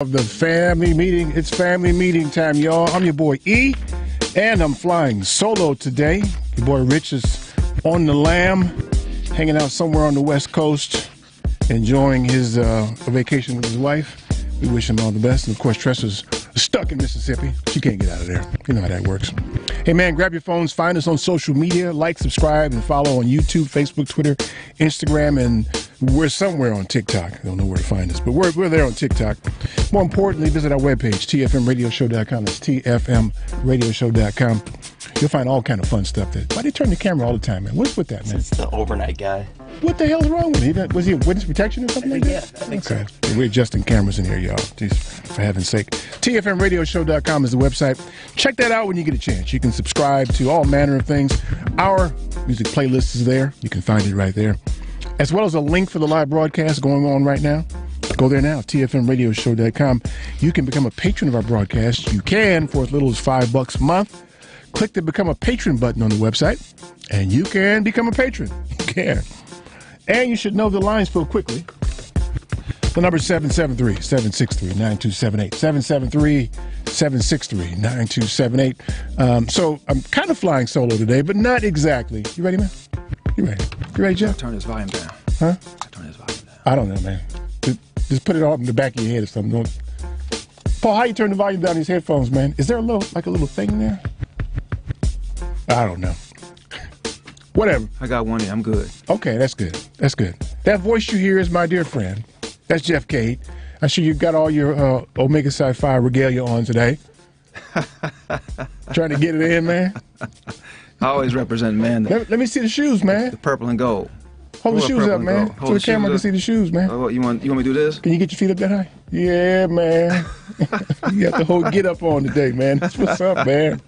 of the family meeting. It's family meeting time, y'all. I'm your boy E, and I'm flying solo today. Your boy Rich is on the lam, hanging out somewhere on the West Coast, enjoying his vacation with his wife. We wish him all the best. And of course, Tressa's stuck in Mississippi. She can't get out of there. You know how that works. Hey, man, grab your phones. Find us on social media. Like, subscribe, and follow on YouTube, Facebook, Twitter, Instagram, and we're somewhere on TikTok. I don't know where to find us, but we're there on TikTok. More importantly, visit our webpage, tfmradioshow.com. That's tfmradioshow.com. You'll find all kind of fun stuff. Why do you turn the camera all the time, man? What's with that, man? It's the overnight guy. What the hell's wrong with him? Was he witness protection or something like that? Yeah, I think so. We're adjusting cameras in here, y'all. Jeez, for heaven's sake. tfmradioshow.com is the website. Check that out when you get a chance. You can subscribe to all manner of things. Our music playlist is there. You can find it right there. As well as a link for the live broadcast going on right now. Go there now, tfmradioshow.com. You can become a patron of our broadcast. You can for as little as $5 a month. Click the Become a Patron button on the website, and you can become a patron. You can. And you should know the lines fill quickly. The number is 773-763-9278. 773-763-9278. So I'm kind of flying solo today, but not exactly. You ready, man? You ready? You ready, Jeff? Turn his volume down. Huh? Turn his volume down. I don't know, man. Just put it all in the back of your head or something. Paul, how you turn the volume down on these headphones, man? Is there a little thing there? I don't know. Whatever. I got one in. I'm good. Okay, that's good. That's good. That voice you hear is my dear friend. That's Jeff Cade. I'm sure you've got all your Omega Psi Phi regalia on today. Trying to get it in, man. I always represent man. Let me see the shoes, man. The purple and gold. Hold the shoes up, man. So the camera can see the shoes, man. You want me to do this? Can you get your feet up that high? Yeah, man. You got the whole get up on today, man. That's what's up, man.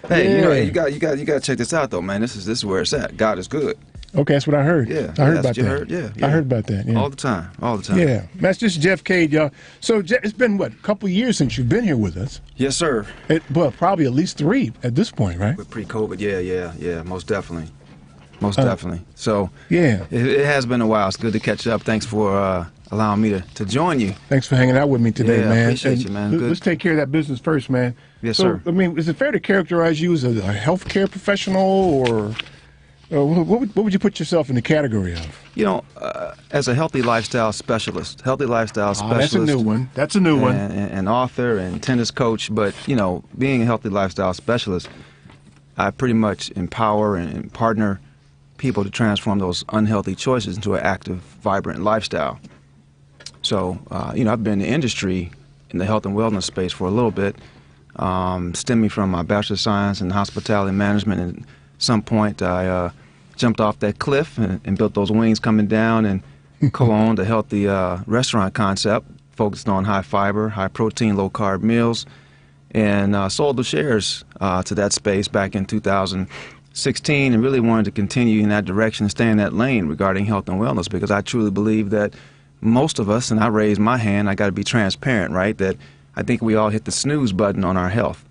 Hey, yeah. you got to check this out though, man. This is where it's at. God is good. Okay, that's what I heard. Yeah, I heard about that. Heard? Yeah, I heard about that. Yeah. All the time. Yeah, that's just Jeff Cade, y'all. So it's been what, a couple years since you've been here with us? Yes, sir. Well, probably at least 3 at this point, right? With pre-COVID, yeah, most definitely. Definitely. So yeah, it has been a while. It's good to catch up. Thanks for allowing me to join you. Than's for hanging out with me today, man. I appreciate you, man. Let's take care of that business first, man. Yes, sir. I mean, is it fair to characterize you as a healthcare professional, or what would you put yourself in the category of? As a healthy lifestyle specialist. That's a new one. An author and tennis coach. But, being a healthy lifestyle specialist, I pretty much empower and partner people to transform those unhealthy choices into an active, vibrant lifestyle. So, I've been in the industry in the health and wellness space for a little bit, stemming from my Bachelor of Science in Hospitality Management. And at some point, I jumped off that cliff and built those wings coming down and co-owned a healthy restaurant concept focused on high fiber, high protein, low carb meals, and sold the shares to that space back in 2016, and really wanted to continue in that direction and stay in that lane regarding health and wellness, because I truly believe that most of us, and I raise my hand, I got to be transparent, right, that I think we all hit the snooze button on our health.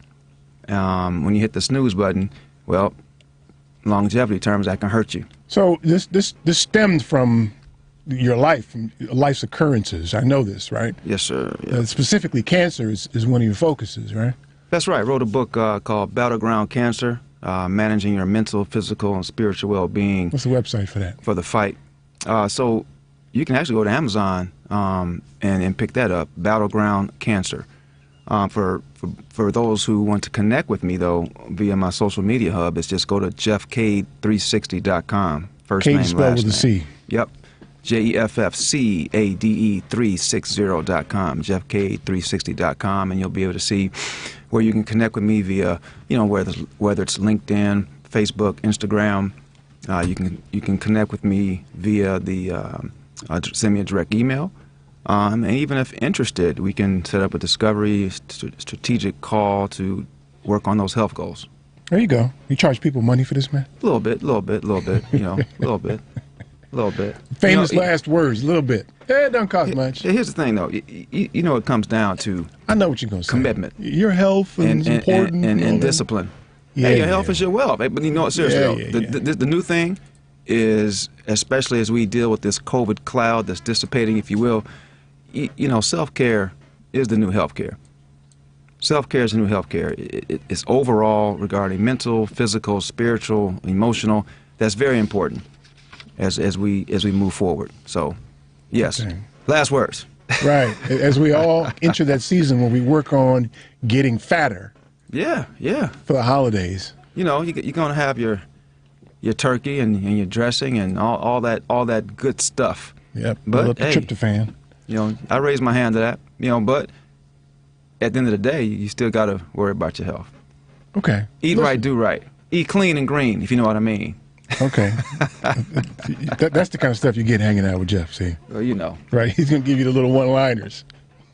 When you hit the snooze button, well, longevity terms, that can hurt you. So this stemmed from your life, from life's occurrences. I know this, right? Yes, sir. Yeah. Specifically, cancer is one of your focuses, right? That's right. I wrote a book called Battleground Cancer, Managing Your Mental, Physical, and Spiritual Well-Being. What's the website for that? For the fight. So you can actually go to Amazon and pick that up, Battleground Cancer. For those who want to connect with me, though, via my social media hub, it's just go to jeffcade360.com. First name, last name. Spelled with a C. Yep. JEFFCADE360.com, jeffcade360.com, and you'll be able to see where you can connect with me via, whether it's LinkedIn, Facebook, Instagram. You can connect with me via send me a direct email. And even if interested, we can set up a discovery, strategic call to work on those health goals. There you go. You charge people money for this, man? A little bit, a little bit, a little bit. Famous last words, a little bit. It doesn't cost much. Here's the thing, though. It comes down to I know what you're going to say. Commitment. Your health is important. And discipline. Yeah, your health is your wealth. But seriously, the new thing is, especially as we deal with this COVID cloud that's dissipating, if you will, self-care is the new healthcare. Self-care is the new healthcare. It's overall regarding mental, physical, spiritual, emotional. That's very important as we move forward. So, yes. Okay. Last words. Right. As we all enter that season where we work on getting fatter. Yeah. For the holidays. You know, you're gonna have your turkey and your dressing and all that good stuff. Yep. But hey, tryptophan. You know, I raise my hand to that. You know, but at the end of the day, you still got to worry about your health. Okay. Eat right, do right. Eat clean and green, if you know what I mean. Okay. That's the kind of stuff you get hanging out with Jeff, see? Well, you know. Right. He's going to give you the little one-liners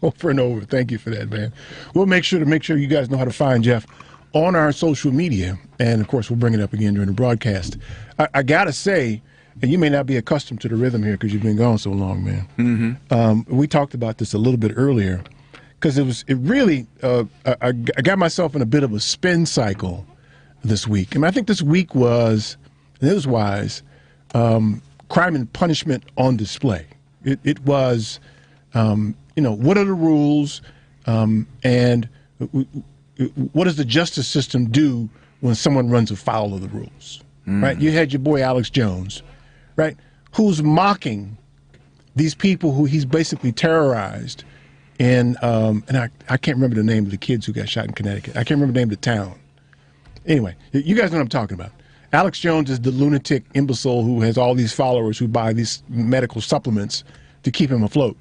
over and over. Thank you for that, man. We'll make sure you guys know how to find Jeff on our social media. And, of course, we'll bring it up again during the broadcast. I got to say, and you may not be accustomed to the rhythm here because you've been gone so long, man. Mm-hmm. We talked about this a little bit earlier because I got myself in a bit of a spin cycle this week. I mean, I think this week was news-wise, crime and punishment on display. It was, what are the rules and what does the justice system do when someone runs afoul of the rules, right? You had your boy Alex Jones, right, who's mocking these people who he's basically terrorized and I can't remember the name of the kids who got shot in Connecticut. I can't remember the name of the town. Anyway, you guys know what I'm talking about. Alex Jones is the lunatic imbecile who has all these followers who buy these medical supplements to keep him afloat.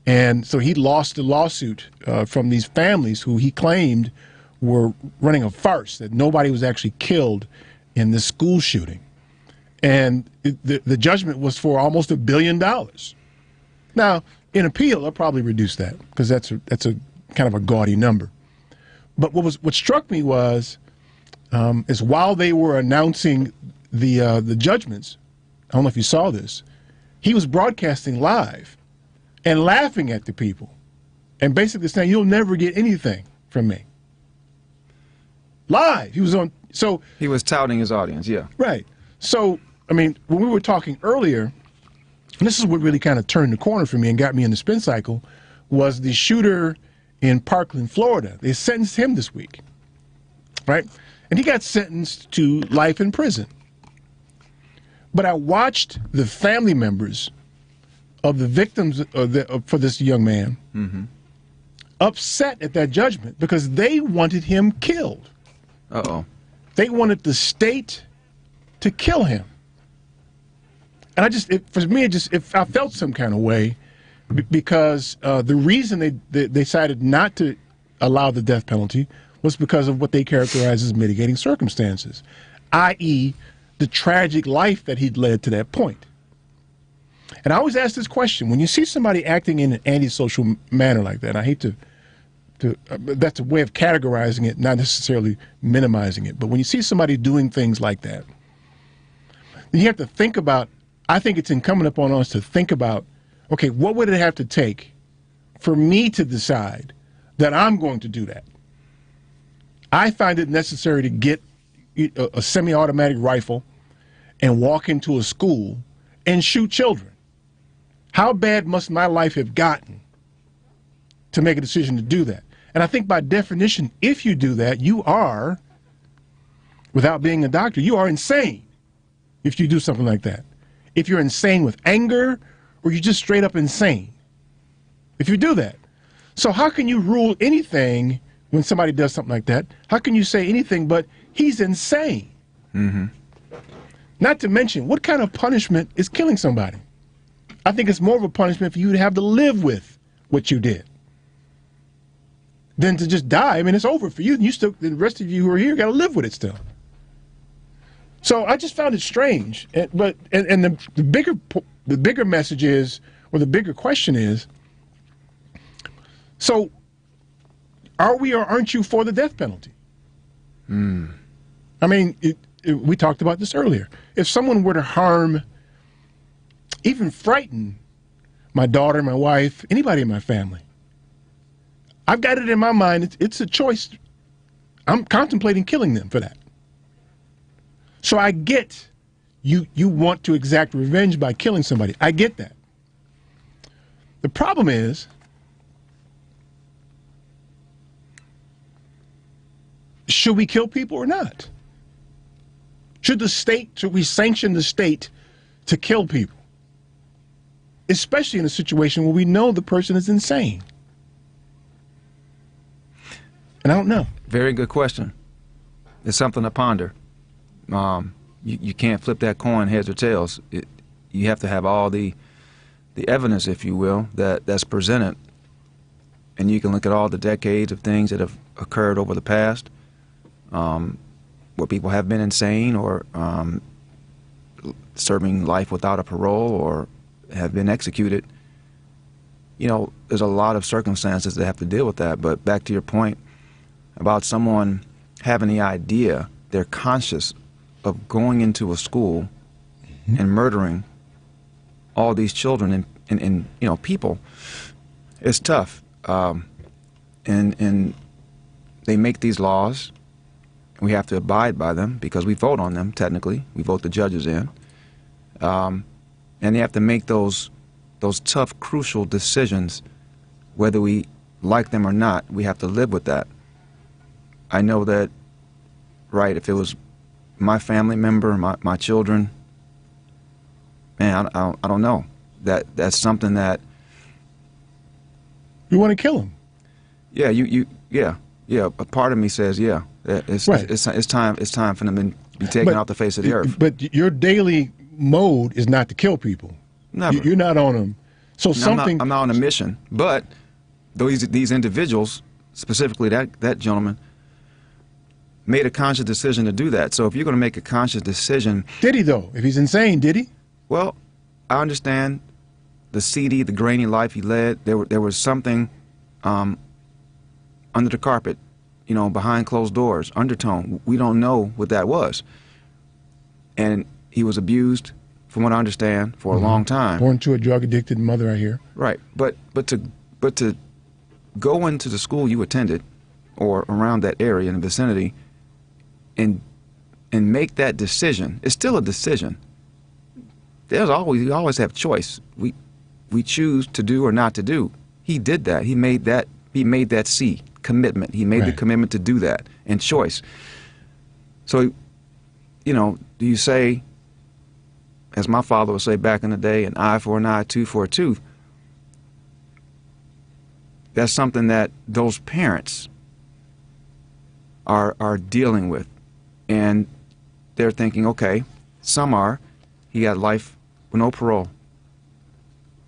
And so he lost the lawsuit from these families who he claimed were running a farce, that nobody was actually killed in this school shooting. And the judgment was for almost $1 billion. Now, in appeal, I'll probably reduce that because that's a kind of a gaudy number. But what struck me was is while they were announcing the judgments, I don't know if you saw this, he was broadcasting live and laughing at the people and basically saying, "You'll never get anything from me." Live. He was on. So he was touting his audience. Yeah. Right. So I mean, when we were talking earlier, and this is what really kind of turned the corner for me and got me in the spin cycle, was the shooter in Parkland, Florida. They sentenced him this week, right? And he got sentenced to life in prison. But I watched the family members of the victims for this young man upset at that judgment because they wanted him killed. Uh-oh. They wanted the state to kill him. And I felt some kind of way because the reason they decided not to allow the death penalty was because of what they characterize as mitigating circumstances, i.e., the tragic life that he'd led to that point. And I always ask this question: when you see somebody acting in an antisocial manner like that, and I hate to that's a way of categorizing it, not necessarily minimizing it, but when you see somebody doing things like that, then you have to think about, I think it's incumbent upon us to think about, okay, what would it have to take for me to decide that I'm going to do that? I find it necessary to get a semi-automatic rifle and walk into a school and shoot children. How bad must my life have gotten to make a decision to do that? And I think by definition, if you do that, you are, without being a doctor, you are insane if you do something like that. If you're insane with anger, or you're just straight up insane if you do that. So how can you rule anything when somebody does something like that? How can you say anything but he's insane? Mm-hmm. Not to mention, what kind of punishment is killing somebody? I think it's more of a punishment for you to have to live with what you did than to just die. I mean, it's over for you. You still, the rest of you who are here, got to live with it still. So I just found it strange. But the bigger message is, or the bigger question is, so are we or aren't you for the death penalty? I mean, we talked about this earlier. If someone were to harm, even frighten my daughter, my wife, anybody in my family, I've got it in my mind, it's a choice. I'm contemplating killing them for that. So I get you want to exact revenge by killing somebody. I get that. The problem is Should we kill people or not? Should we sanction the state to kill people? Especially in a situation where we know the person is insane. And I don't know. Very good question. It's something to ponder. You can't flip that coin heads or tails. You have to have all the evidence, if you will, that's presented. And you can look at all the decades of things that have occurred over the past, where people have been insane or serving life without a parole or have been executed. You know, there's a lot of circumstances that have to deal with that. But back to your point about someone having the idea, they're conscious of going into a school and murdering all these children and you know, people. It's tough. And they make these laws. We have to abide by them because we vote on them, technically. We vote the judges in. And they have to make those tough, crucial decisions, whether we like them or not. We have to live with that. I know that, right, if it was my family member, my children, man, I don't know. That's something that... You want to kill them. Yeah, yeah. A part of me says, yeah, it's time for them to be taken off the face of the earth. But your daily mode is not to kill people. Never. You're not on them. So I'm not on a mission. But these individuals, specifically that gentleman, made a conscious decision to do that. So if you're going to make a conscious decision... Did he, though? If he's insane, did he? Well, I understand the seedy, the grainy life he led. There was something under the carpet, you know, behind closed doors, undertone. We don't know what that was. And he was abused, from what I understand, for a long time. Born to a drug-addicted mother, I hear. Right. But to go into the school you attended or around that area in the vicinity and make that decision, it's still a decision. We always have choice. We choose to do or not to do. He did that. He made that commitment. He made the commitment to do that, and choice. So, you know, do you say, as my father would say back in the day, an eye for an eye, tooth for a tooth? That's something that those parents are dealing with. And they're thinking, okay, he got life with no parole.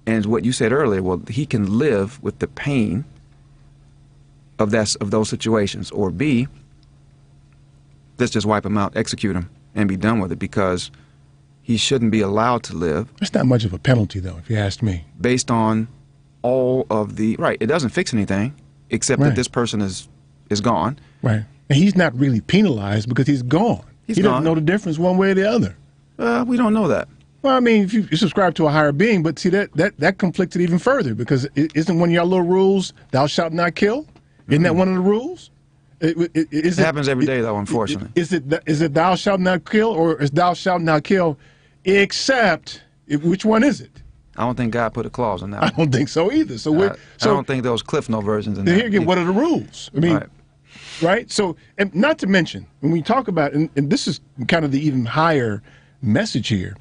And what you said earlier, well, he can live with the pain of those situations. Or B, let's just wipe him out, execute him, and be done with it, because he shouldn't be allowed to live. That's not much of a penalty, though, if you ask me. Based on all of the... Right, it doesn't fix anything, except that this person is gone. Right. And he's not really penalized because he's gone. He doesn't know the difference one way or the other. We don't know that. Well, I mean, if you subscribe to a higher being, but see, that conflicts it even further, because isn't one of your little rules, thou shalt not kill? Isn't that one of the rules? It happens every day, though, unfortunately. Is it thou shalt not kill, or is thou shalt not kill except, which one is it? I don't think God put a clause on that. I don't think so either. So I don't think those Cliff Note versions in there. Here again, what are the rules? I mean, right? So, and not to mention, when we talk about, and this is kind of the even higher message here,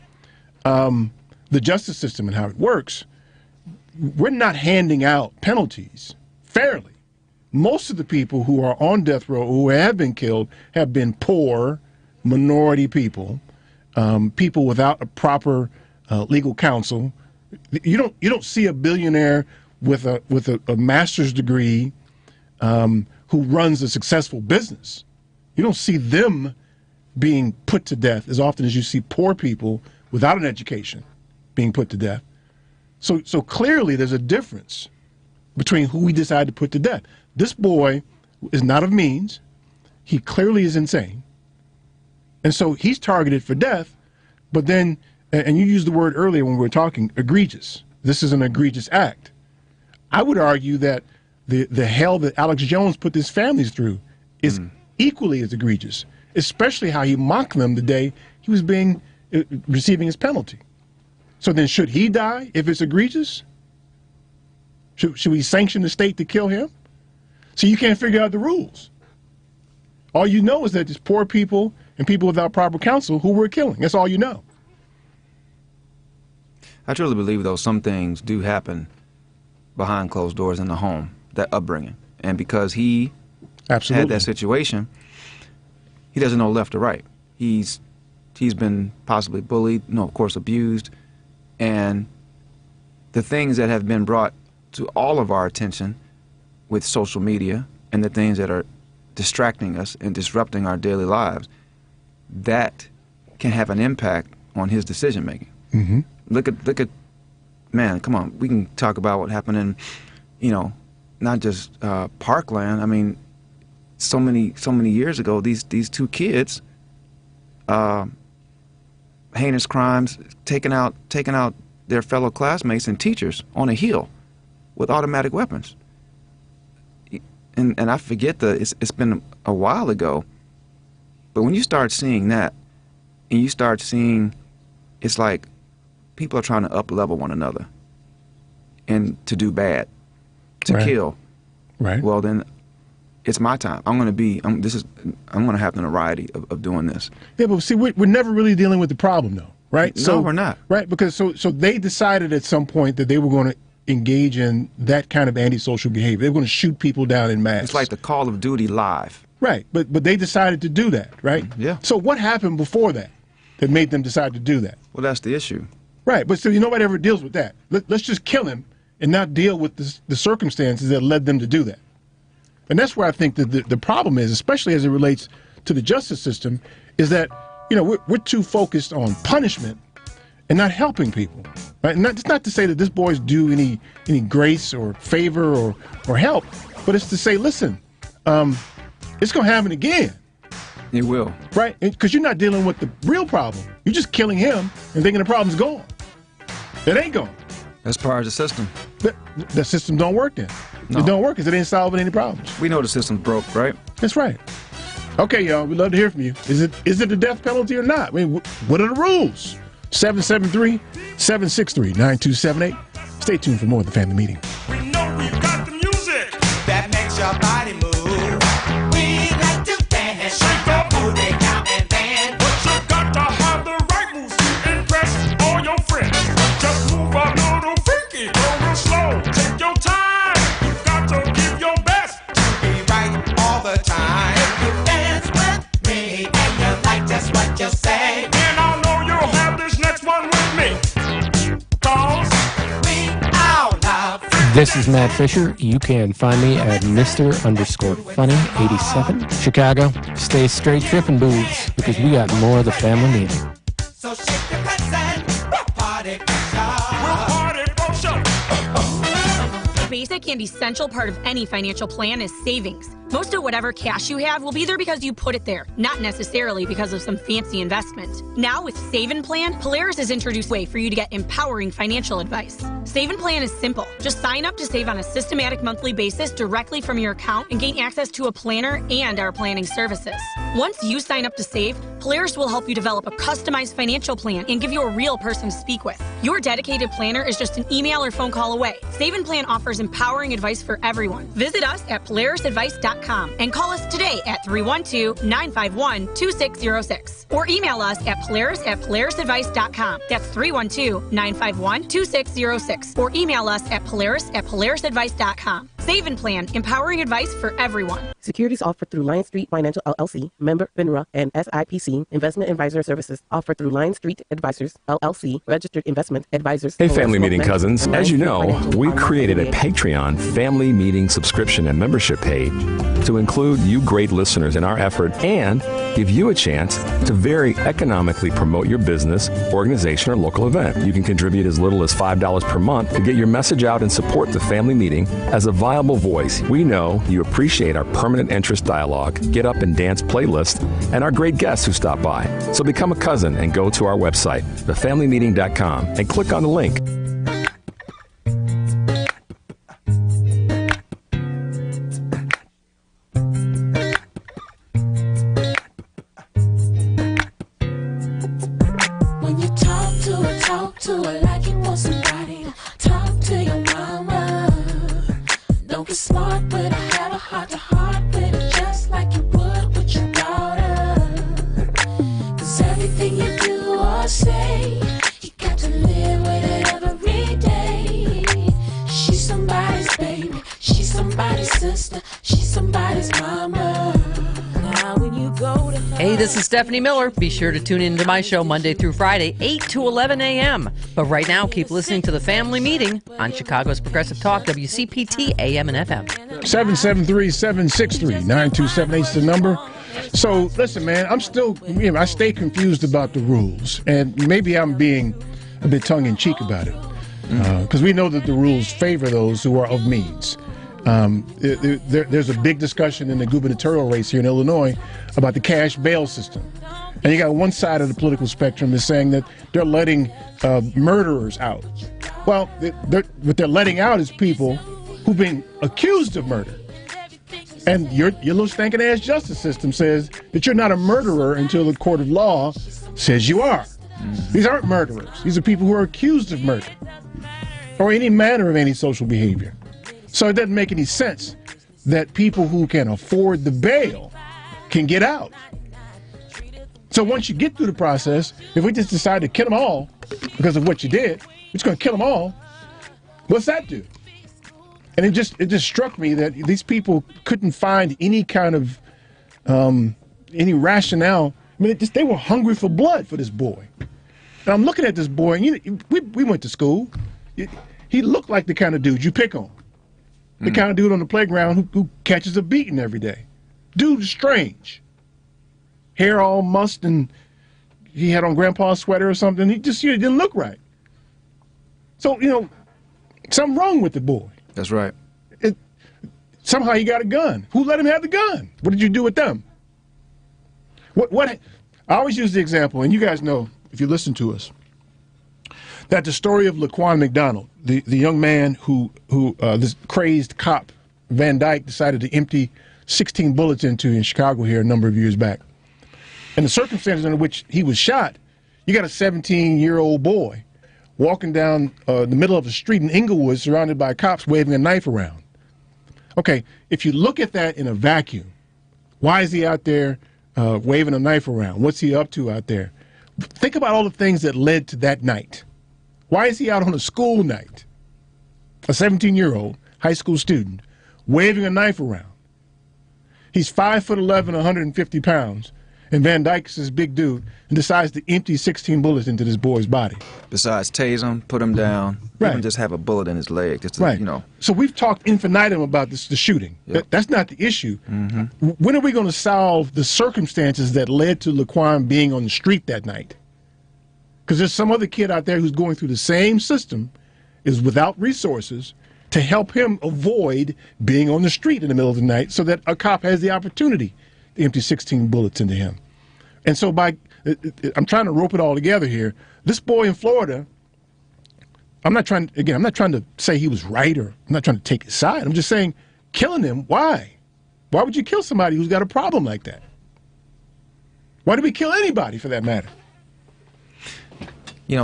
the justice system and how it works, we're not handing out penalties fairly. Most of the people who are on death row, who have been killed, have been poor, minority people, people without a proper legal counsel. You don't see a billionaire with a master's degree who runs a successful business. You don't see them being put to death as often as you see poor people without an education being put to death. So clearly there's a difference between who we decide to put to death. This boy is not of means. He clearly is insane. And so he's targeted for death, but then, and you used the word earlier when we were talking, egregious. This is an egregious act. I would argue that the hell that Alex Jones put his families through is equally as egregious, especially how he mocked them the day he was receiving his penalty. So then should he die if it's egregious? Should we sanction the state to kill him? So you can't figure out the rules. All you know is that there's poor people and people without proper counsel who we're killing. That's all you know. I truly believe, though, some things do happen behind closed doors in the home, that upbringing. And because he Absolutely had that situation, he doesn't know left or right. He's been possibly bullied, of course, abused. And the things that have been brought to all of our attention with social media and the things that are distracting us and disrupting our daily lives, that can have an impact on his decision making. Mm-hmm. Look at, man, come on. We can talk about what happened in, not just Parkland. I mean, so many years ago, these two kids, heinous crimes, taking out their fellow classmates and teachers on a hill with automatic weapons. And I forget it's been a while ago, but when you start seeing that, and you start seeing, it's like people are trying to up-level one another and to do bad, to Right. kill. Right. Well, then it's my time. I'm going to have the notoriety of doing this. Yeah, but see, we're never really dealing with the problem, though, right? No, we're not. Right, because so they decided at some point that they were going to engage in that kind of antisocial behavior. They were going to shoot people down in mass. It's like the Call of Duty live. Right, but they decided to do that, right? Yeah. So what happened before that made them decide to do that? Well, that's the issue. Right, but so nobody ever deals with that. Let's just kill him and not deal with the circumstances that led them to do that. And that's where I think that the problem is, especially as it relates to the justice system, is that we're too focused on punishment and not helping people. Right? And it's not to say that this boy's due any grace or favor or help, but it's to say, listen, it's going to happen again. It will. Right? Because you're not dealing with the real problem. You're just killing him and thinking the problem's gone. It ain't gone. That's part of the system. The system don't work then. No. It don't work because it ain't solving any problems. We know the system's broke, right? That's right. Okay, y'all, we'd love to hear from you. Is it the death penalty or not? I mean, what are the rules? 773-763-9278. Stay tuned for more of the Family Meeting. We know we've got the music that makes your body move. We like to dance, shake your booty down and dance. But you got to have the right moves to impress all your friends. Just move a little freaky, go real slow, take your time. You got to give your best to be right all the time. If you dance with me and you like just what you say, then I know you'll have this next one with me. 'Cause we all love. This is Matt Fisher. You can find me at Mr_Funny87, Chicago. Stay straight tripping, boots, because we got more of the Family Meeting. So shake your pants and rock party for sure. Rock party for sure. A basic and essential part of any financial plan is savings. Most of whatever cash you have will be there because you put it there, not necessarily because of some fancy investment. Now with Save and Plan, Polaris has introduced a way for you to get empowering financial advice. Save and Plan is simple. Just sign up to save on a systematic monthly basis directly from your account and gain access to a planner and our planning services. Once you sign up to save, Polaris will help you develop a customized financial plan and give you a real person to speak with. Your dedicated planner is just an email or phone call away. Save and Plan offers empowering advice for everyone. Visit us at polarisadvice.com and call us today at 312-951-2606 or email us at polaris@polarisadvice.com. That's 312-951-2606 or email us at polarisadvice.com. Save and Plan, empowering advice for everyone. Securities offered through Lion Street Financial LLC, member FINRA, and SIPC. Investment advisor services offered through Lion Street Advisors LLC, registered investment advisors. Hey, Family Meeting cousins. As you know, we created a Patreon Family Meeting subscription and membership page to include you great listeners in our effort and give you a chance to very economically promote your business, organization, or local event. You can contribute as little as $5 per month to get your message out and support the Family Meeting as a viable voice. We know you appreciate our permanent interest dialogue, get up and dance playlist, and our great guests who stop by. So become a cousin and go to our website, thefamilymeeting.com, and click on the link. When you talk to her like you want somebody to talk to your mama. Don't get smart, but I have a heart to heart with her, just like you would with your sister, she's somebody's mama. Now when you go to Hey, this is Stephanie Miller. Be sure to tune in to my show Monday through Friday, 8 to 11 a.m. But right now, keep listening to The Family Meeting on Chicago's Progressive Talk, WCPT, AM and FM. 773-763-9278 is the number. So, listen, man, I stay confused about the rules. And maybe I'm being a bit tongue-in-cheek about it. Because we know that the rules favor those who are of means. There's a big discussion in the gubernatorial race here in Illinois about the cash bail system. And you got one side of the political spectrum is saying that they're letting murderers out. Well, what they're letting out is people who've been accused of murder. And your little stinking ass justice system says that you're not a murderer until the court of law says you are. These aren't murderers. These are people who are accused of murder or any manner of antisocial behavior. So it doesn't make any sense that people who can afford the bail can get out. So once you get through the process, if we just decide to kill them all because of what you did, we're just going to kill them all, what's that do? And it just struck me that these people couldn't find any kind of any rationale. I mean, they were hungry for blood for this boy. And I'm looking at this boy, and we went to school. He looked like the kind of dude you pick on. The kind of dude on the playground who catches a beating every day. Dude is strange. Hair all mussed, and he had on grandpa's sweater or something. He just didn't look right. So, something wrong with the boy. That's right. Somehow he got a gun. Who let him have the gun? What did you do with them? What? I always use the example, and you guys know, if you listen to us, that the story of Laquan McDonald, the young man who this crazed cop, Van Dyke, decided to empty 16 bullets into in Chicago here a number of years back. And the circumstances under which he was shot, you got a 17-year-old boy walking down the middle of the street in Inglewood surrounded by cops waving a knife around. Okay, if you look at that in a vacuum, why is he out there waving a knife around? What's he up to out there? Think about all the things that led to that night. Why is he out on a school night, a 17-year-old high school student, waving a knife around? He's 5'11", 150 pounds, and Van Dyke's this big dude, and decides to empty 16 bullets into this boy's body. Besides tase him, put him down, even just have a bullet in his leg. Just to, So we've talked infinitum about the shooting. Yep. That's not the issue. When are we going to solve the circumstances that led to Laquan being on the street that night? Because there's some other kid out there who's going through the same system, is without resources, to help him avoid being on the street in the middle of the night so that a cop has the opportunity to empty 16 bullets into him. And so I'm trying to rope it all together here. This boy in Florida, I'm not trying to say he was right, or I'm not trying to take his side. I'm just saying, killing him, why? Why would you kill somebody who's got a problem like that? Why do we kill anybody for that matter?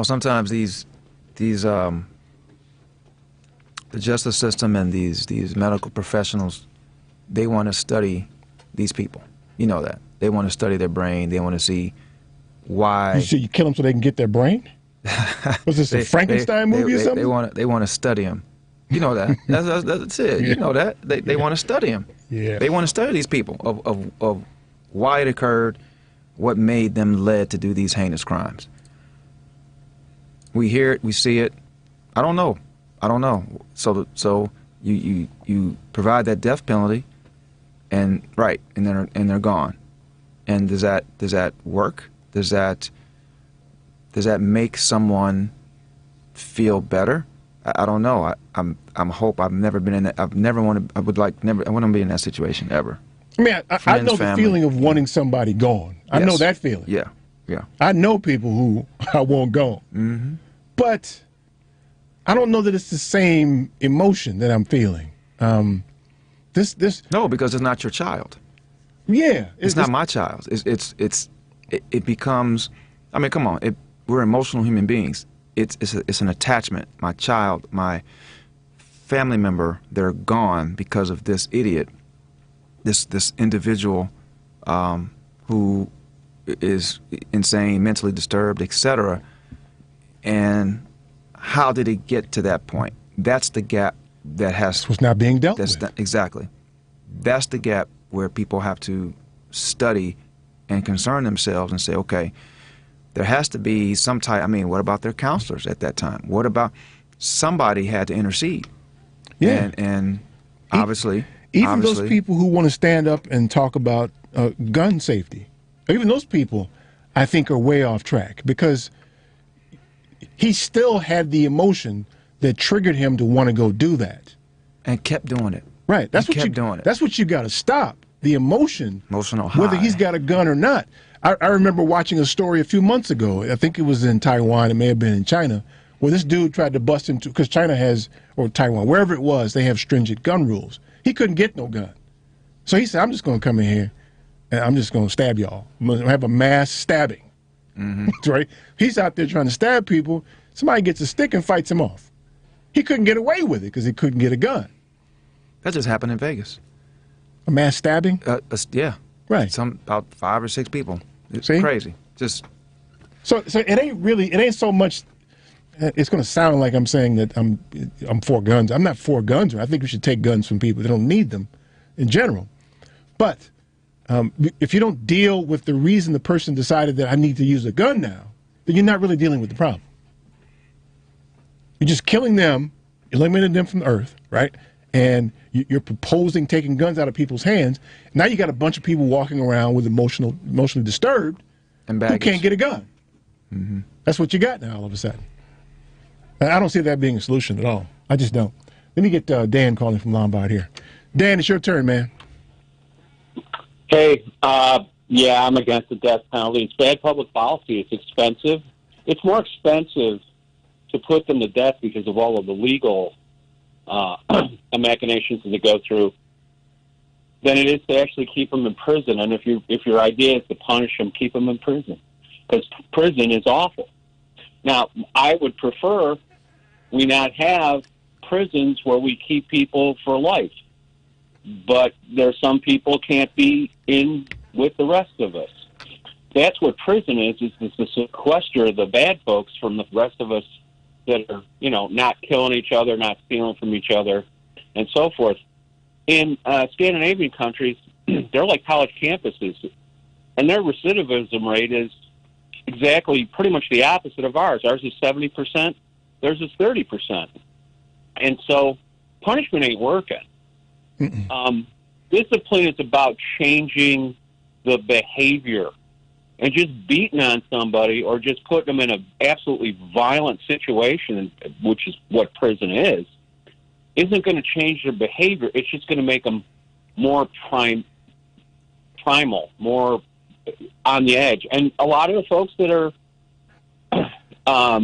Sometimes the justice system and these medical professionals, they want to study these people. You know that. They want to study their brain. They want to see why. You say you kill them so they can get their brain? Was this a Frankenstein movie or something? They want to study them. You know that. That's it. You know that. They want to study them. Yeah. They want to study these people of why it occurred, what made them led to do these heinous crimes. We hear it, we see it. I don't know. So you provide that death penalty, and they're gone. And does that work? Does that make someone feel better? I don't know. I'm hope I've never been in that. I want to be in that situation ever. I mean, I know the feeling of wanting somebody gone. I know that feeling. Yeah. I know people who I want gone. But I don't know that it's the same emotion that I'm feeling. No, because it's not your child. Yeah, it's not my child. It becomes. I mean, come on. We're emotional human beings. It's an attachment. My child, my family member, they're gone because of this idiot, this individual who is insane, mentally disturbed, etc. And how did it get to that point? That's the gap that was not being dealt with. Exactly. that's the gap where people have to study and concern themselves and say, okay, there has to be some type. I mean, what about their counselors at that time? What about somebody had to intercede? Yeah. And obviously, even those people who want to stand up and talk about gun safety, even those people, I think, are way off track, because he still had the emotion that triggered him to want to go do that, and kept doing it. Right. That's He what kept doing it. That's what you got to stop. The emotional high. Whether he's got a gun or not. I remember watching a story a few months ago. I think it was in Taiwan. It may have been in China, where this dude tried to bust him because China has, or Taiwan, wherever it was, they have stringent gun rules. He couldn't get no gun, so he said, "I'm just going to come in here and I'm just going to stab y'all. I'm going to have a mass stabbing." Right? He's out there trying to stab people. Somebody gets a stick and fights him off. He couldn't get away with it because he couldn't get a gun. That just happened in Vegas. A mass stabbing? Yeah. Right. About 5 or 6 people. It's See? crazy. Just so it ain't so much. It's going to sound like I'm saying that I'm for guns. I'm not for guns. I think we should take guns from people that don't need them in general. But if you don't deal with the reason the person decided that I need to use a gun now, then you're not really dealing with the problem. You're just killing them, eliminating them from the earth, right? And you're proposing taking guns out of people's hands. Now you got a bunch of people walking around with emotionally disturbed and who can't get a gun. That's what you got now all of a sudden. And I don't see that being a solution at all. I just don't. Let me get Dan calling from Lombard here. Dan, it's your turn, man. Hey, yeah, I'm against the death penalty. It's bad public policy. It's expensive. It's more expensive to put them to death because of all of the legal machinations that they go through than it is to actually keep them in prison. And if your idea is to punish them, keep them in prison, because prison is awful. Now, I would prefer we not have prisons where we keep people for life, but there's some people can't be in with the rest of us. That's what prison is to sequester the bad folks from the rest of us that are, not killing each other, not stealing from each other, and so forth. In Scandinavian countries, they're like college campuses, and their recidivism rate is exactly pretty much the opposite of ours. Ours is 70%. Theirs is 30%. And so punishment ain't working. Discipline is about changing the behavior, and just beating on somebody or just putting them in an absolutely violent situation, which is what prison is, isn't going to change their behavior. It's just going to make them more primal, more on the edge. And a lot of the folks that are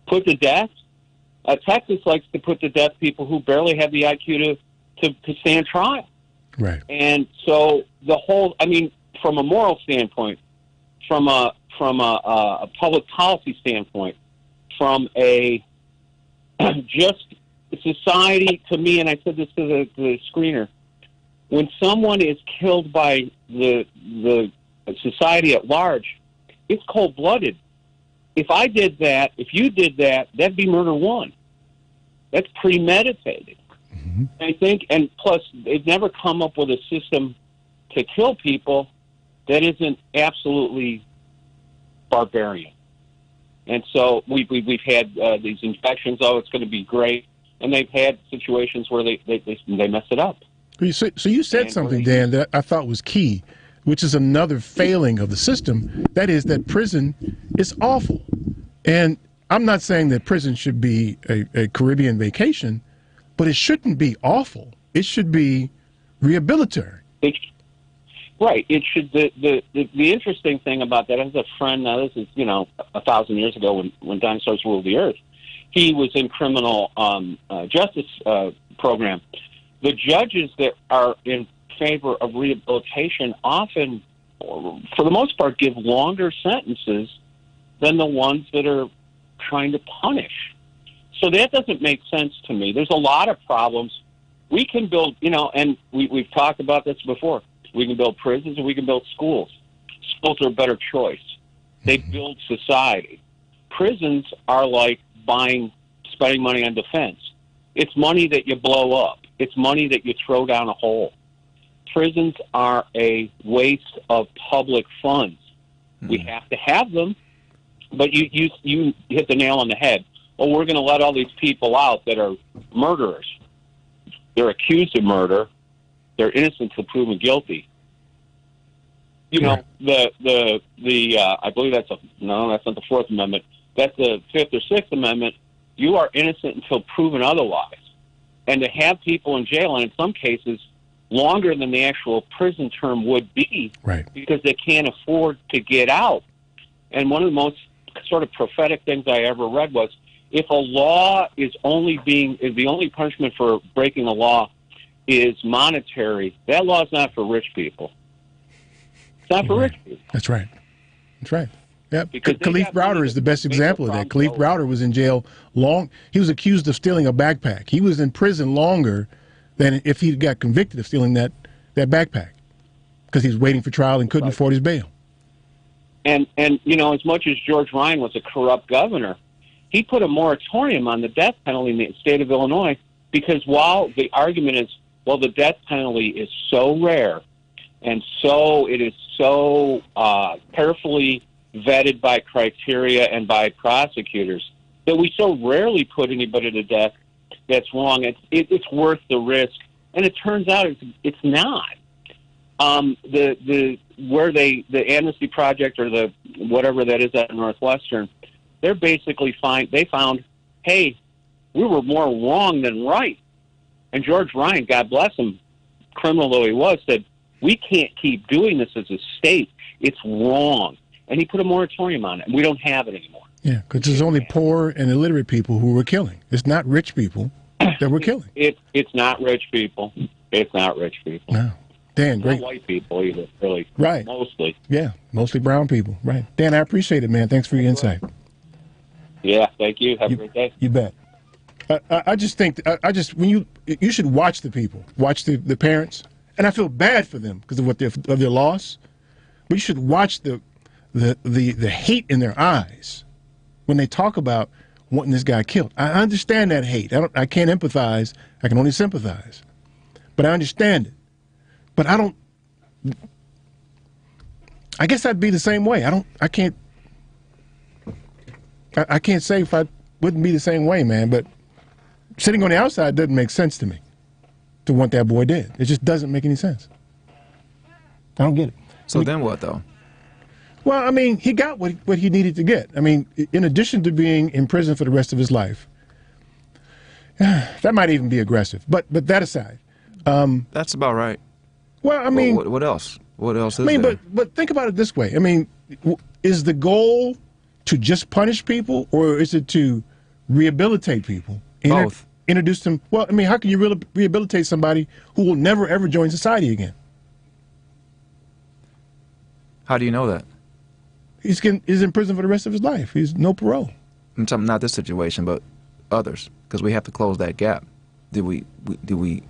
put to death, Texas likes to put to death people who barely have the IQ to stand trial. Right. And so the whole, from a moral standpoint, from a public policy standpoint, from a just society, to me, and I said this to the screener, when someone is killed by the society at large, it's cold-blooded. If I did that, if you did that, that'd be murder one. That's premeditated. I think, and plus, they've never come up with a system to kill people that isn't absolutely barbarian. And so we've had these infections. Oh, it's going to be great, and they've had situations where they mess it up. So you said something, Dan, that I thought was key, which is another failing of the system. That is that prison is awful, and I'm not saying that prison should be a Caribbean vacation, but it shouldn't be awful. It should be rehabilitatory. Right. It should. The interesting thing about that, I have a friend. Now this is 1,000 years ago when dinosaurs ruled the earth. He was in criminal justice program. The judges that are in favor of rehabilitation often, for the most part, give longer sentences than the ones that are trying to punish. So that doesn't make sense to me. There's a lot of problems. We can build, and we've talked about this before. We can build prisons and we can build schools. Schools are a better choice. They build society. Prisons are like spending money on defense. It's money that you blow up. It's money that you throw down a hole. prisons are a waste of public funds. We have to have them, but you hit the nail on the head. Well, we're going to let all these people out that are murderers. They're accused of murder. They're innocent until proven guilty. You know, the I believe that's not the Fourth Amendment. That's the Fifth or Sixth Amendment. You are innocent until proven otherwise. And to have people in jail, and in some cases longer than the actual prison term would be, because they can't afford to get out. And one of the most sort of prophetic things I ever read was, if a law is the only punishment for breaking a law is monetary, that law is not for rich people. It's not for rich people. That's right. That's right. Yeah, Khalif Browder is the best example of that. Khalif Browder was in jail long. He was accused of stealing a backpack. He was in prison longer than if he got convicted of stealing that backpack, because he was waiting for trial and couldn't afford his bail. And you know, as much as George Ryan was a corrupt governor, he put a moratorium on the death penalty in the state of Illinois, because while the argument is, well, the death penalty is so rare and so it is so carefully vetted by criteria and by prosecutors that we so rarely put anybody to death, that's wrong. It's worth the risk, and it turns out it's not. The Amnesty Project or the whatever that is at Northwestern, they're basically they found, hey, we were more wrong than right. And George Ryan, God bless him, criminal though he was, said, we can't keep doing this as a state. It's wrong. And he put a moratorium on it, and we don't have it anymore. Yeah, because there's only poor and illiterate people who were killing. It's not rich people that were killing. It's not rich people. It's not rich people. No. Dan, great. Not white people either, really. Right. Mostly. Yeah, mostly brown people. Right. Dan, I appreciate it, man. Thanks for your insight. Yeah, thank you. Have a great day. You bet. I just think, when you should watch the people, watch the parents, and I feel bad for them because of their loss. But you should watch the hate in their eyes when they talk about wanting this guy killed. I understand that hate. I can't empathize. I can only sympathize. But I understand it. But I guess I'd be the same way. I can't say if I wouldn't be the same way, man. But sitting on the outside doesn't make sense to me, to want that boy dead. It just doesn't make any sense. I don't get it. So then what, though? Well, I mean, he got what he needed to get. I mean, in addition to being in prison for the rest of his life, that might even be aggressive. But that aside, that's about right. Well, I mean, what else? What else is there? But think about it this way. I mean, is the goal to just punish people, or is it to rehabilitate people? Both. Introduce them. Well, I mean, how can you rehabilitate somebody who will never ever join society again? How do you know that? He's in prison for the rest of his life. He's no parole. I'm talking not this situation, but others, because we have to close that gap. The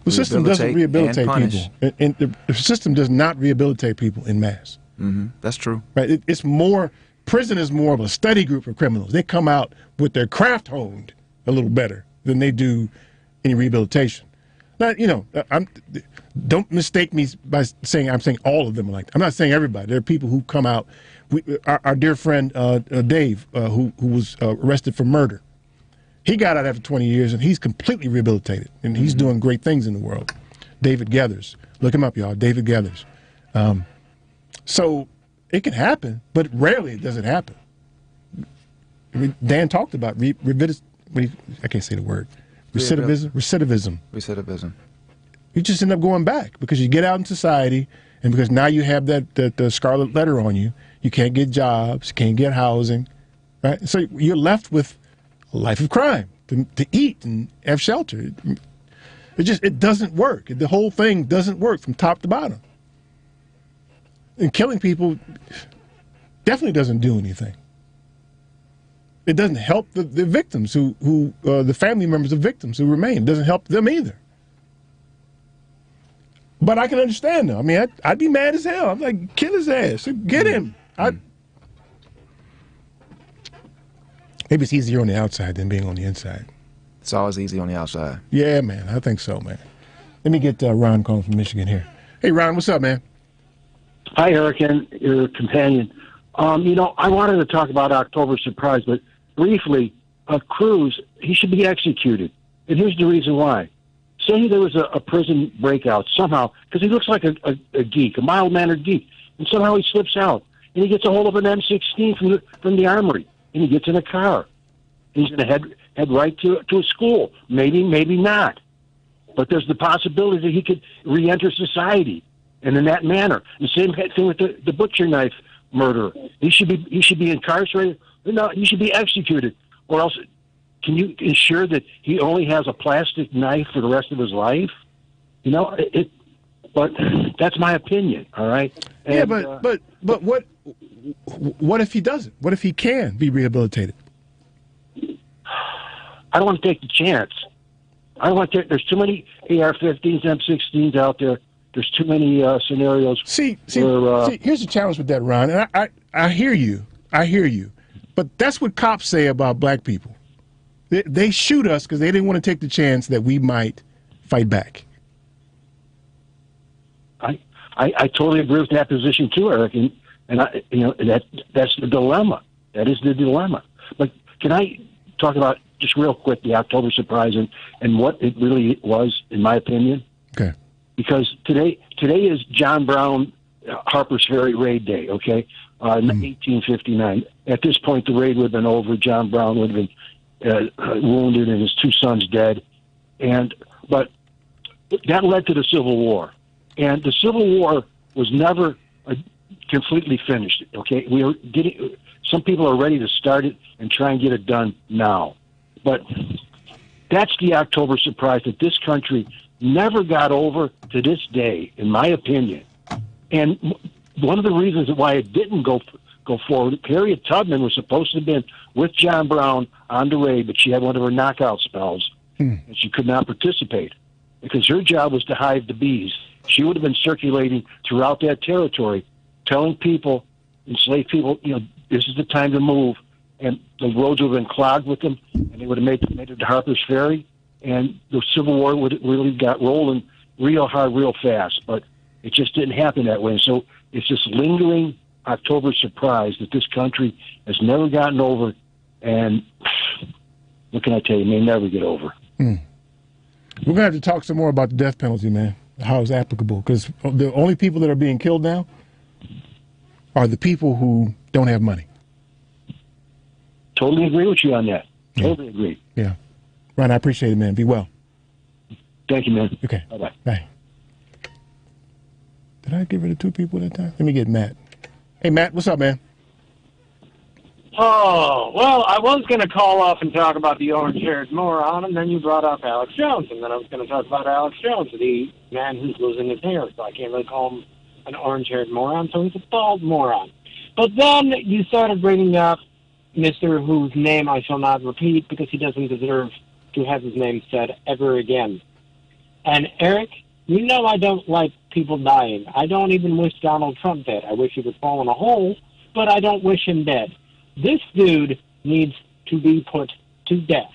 system doesn't rehabilitate people, and the system does not rehabilitate people in mass. Mm-hmm. That's true. Right? It's more. Prison is more of a study group of criminals. They come out with their craft honed a little better than they do any rehabilitation. Now, don't mistake me by saying I'm saying all of them are like that. I'm not saying everybody. There are people who come out. Our dear friend Dave, who was arrested for murder, he got out after 20 years, and he's completely rehabilitated, and he's doing great things in the world. David Gathers. Look him up, y'all. David Gathers. So it can happen, but rarely does it happen. I mean, Dan talked about I can't say the word. Recidivism. You just end up going back because you get out in society, and because now you have that scarlet letter on you. You can't get jobs, you can't get housing, right? So you're left with a life of crime to eat and have shelter. It doesn't work. The whole thing doesn't work from top to bottom. And killing people definitely doesn't do anything. It doesn't help the victims who the family members of victims who remain. It doesn't help them either. But I can understand though. I mean, I'd be mad as hell. I'm like, kill his ass, get him. Maybe it's easier on the outside than being on the inside. It's always easy on the outside. Yeah, man, I think so, man. Let me get Ron calling from Michigan here. Hey, Ron, what's up, man? Hi, Eric, and your companion. I wanted to talk about October surprise, but briefly, Cruz, he should be executed. And here's the reason why. Say there was a prison breakout somehow, because he looks like a geek, a mild-mannered geek, and somehow he slips out, and he gets a hold of an M16 from the armory, and he gets in a car. He's going to head right to a school. Maybe not. But there's the possibility that he could re-enter society, and in that manner. The same thing with the butcher knife murderer. He should be incarcerated. No, he should be executed, or else. Can you ensure that he only has a plastic knife for the rest of his life? But that's my opinion. All right. And, yeah, but what if he doesn't? What if he can be rehabilitated? I don't want to take the chance. I don't want to. There's too many AR-15s, M16s out there. There's too many scenarios. See, here's the challenge with that, Ron. And I hear you. But that's what cops say about black people. They shoot us because they didn't want to take the chance that we might fight back. I totally agree with that position too, Eric, and that's the dilemma. That is the dilemma. But can I talk about just real quick the October surprise and what it really was, in my opinion? Okay. Because today is John Brown Harper's Ferry raid day. Okay, in 1859. At this point, the raid would have been over. John Brown would have been wounded and his two sons dead, but that led to the Civil War, and the Civil War was never completely finished. Okay, some people are ready to start it and try and get it done now, but that's the October surprise that this country never got over to this day, in my opinion. And one of the reasons why it didn't go forward, Harriet Tubman was supposed to have been with John Brown on the raid, but she had one of her knockout spells, and she could not participate because her job was to hive the bees. She would have been circulating throughout that territory, telling people, enslaved people, this is the time to move, and the roads would have been clogged with them, and they would have made it to Harper's Ferry, and the Civil War would have really got rolling real hard, real fast, but it just didn't happen that way. And so it's this lingering October surprise that this country has never gotten over, and what can I tell you, may never get over. We're going to have to talk some more about the death penalty, man, how it's applicable, because the only people that are being killed now are the people who don't have money. Totally agree with you on that. Totally agree. Yeah. Ron, I appreciate it, man. Be well. Thank you, man. Okay. Bye-bye. Bye. Did I get rid of two people that time? Let me get Matt. Hey, Matt, what's up, man? Oh, well, I was going to call off and talk about the orange-haired moron, and then you brought up Alex Jones, and then I was going to talk about Alex Jones, the man who's losing his hair, so I can't really call him an orange-haired moron, so he's a bald moron. But then you started bringing up Mr. whose name I shall not repeat because he doesn't deserve to have his name said ever again. And Eric, you know I don't like people dying. I don't even wish Donald Trump dead. I wish he would fall in a hole, but I don't wish him dead. This dude needs to be put to death.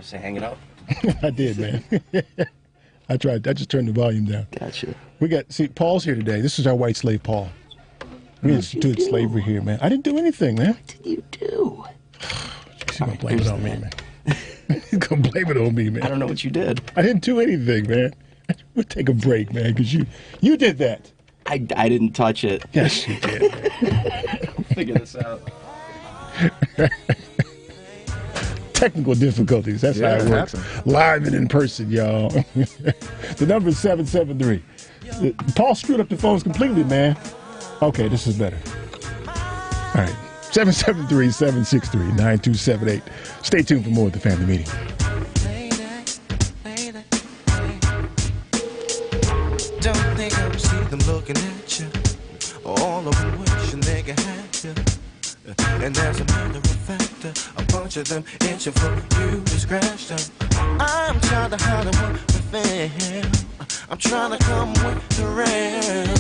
Say hang it up. I did, man. I tried. I just turned the volume down. Gotcha. Paul's here today. This is our white slave, Paul. We instituted slavery here, man. I didn't do anything, man. What did you do? He's going to blame it on me, man. He's going to blame it on me, man. I don't know what you did. I didn't do anything, man. We'll take a break, man, because you did that. I didn't touch it. Yes, you did. Figure this out. Technical difficulties. That's how it works. Live and in person, y'all. The number is 773. Paul screwed up the phones completely, man. Okay, this is better. All right. 773-763-9278. Stay tuned for more of the family meeting. Don't think I see them looking at you. All of them wishing they could have you. And as a matter of fact, a bunch of them itching for you to scratch them. I'm trying to holler with fail. I'm trying to come with the rail.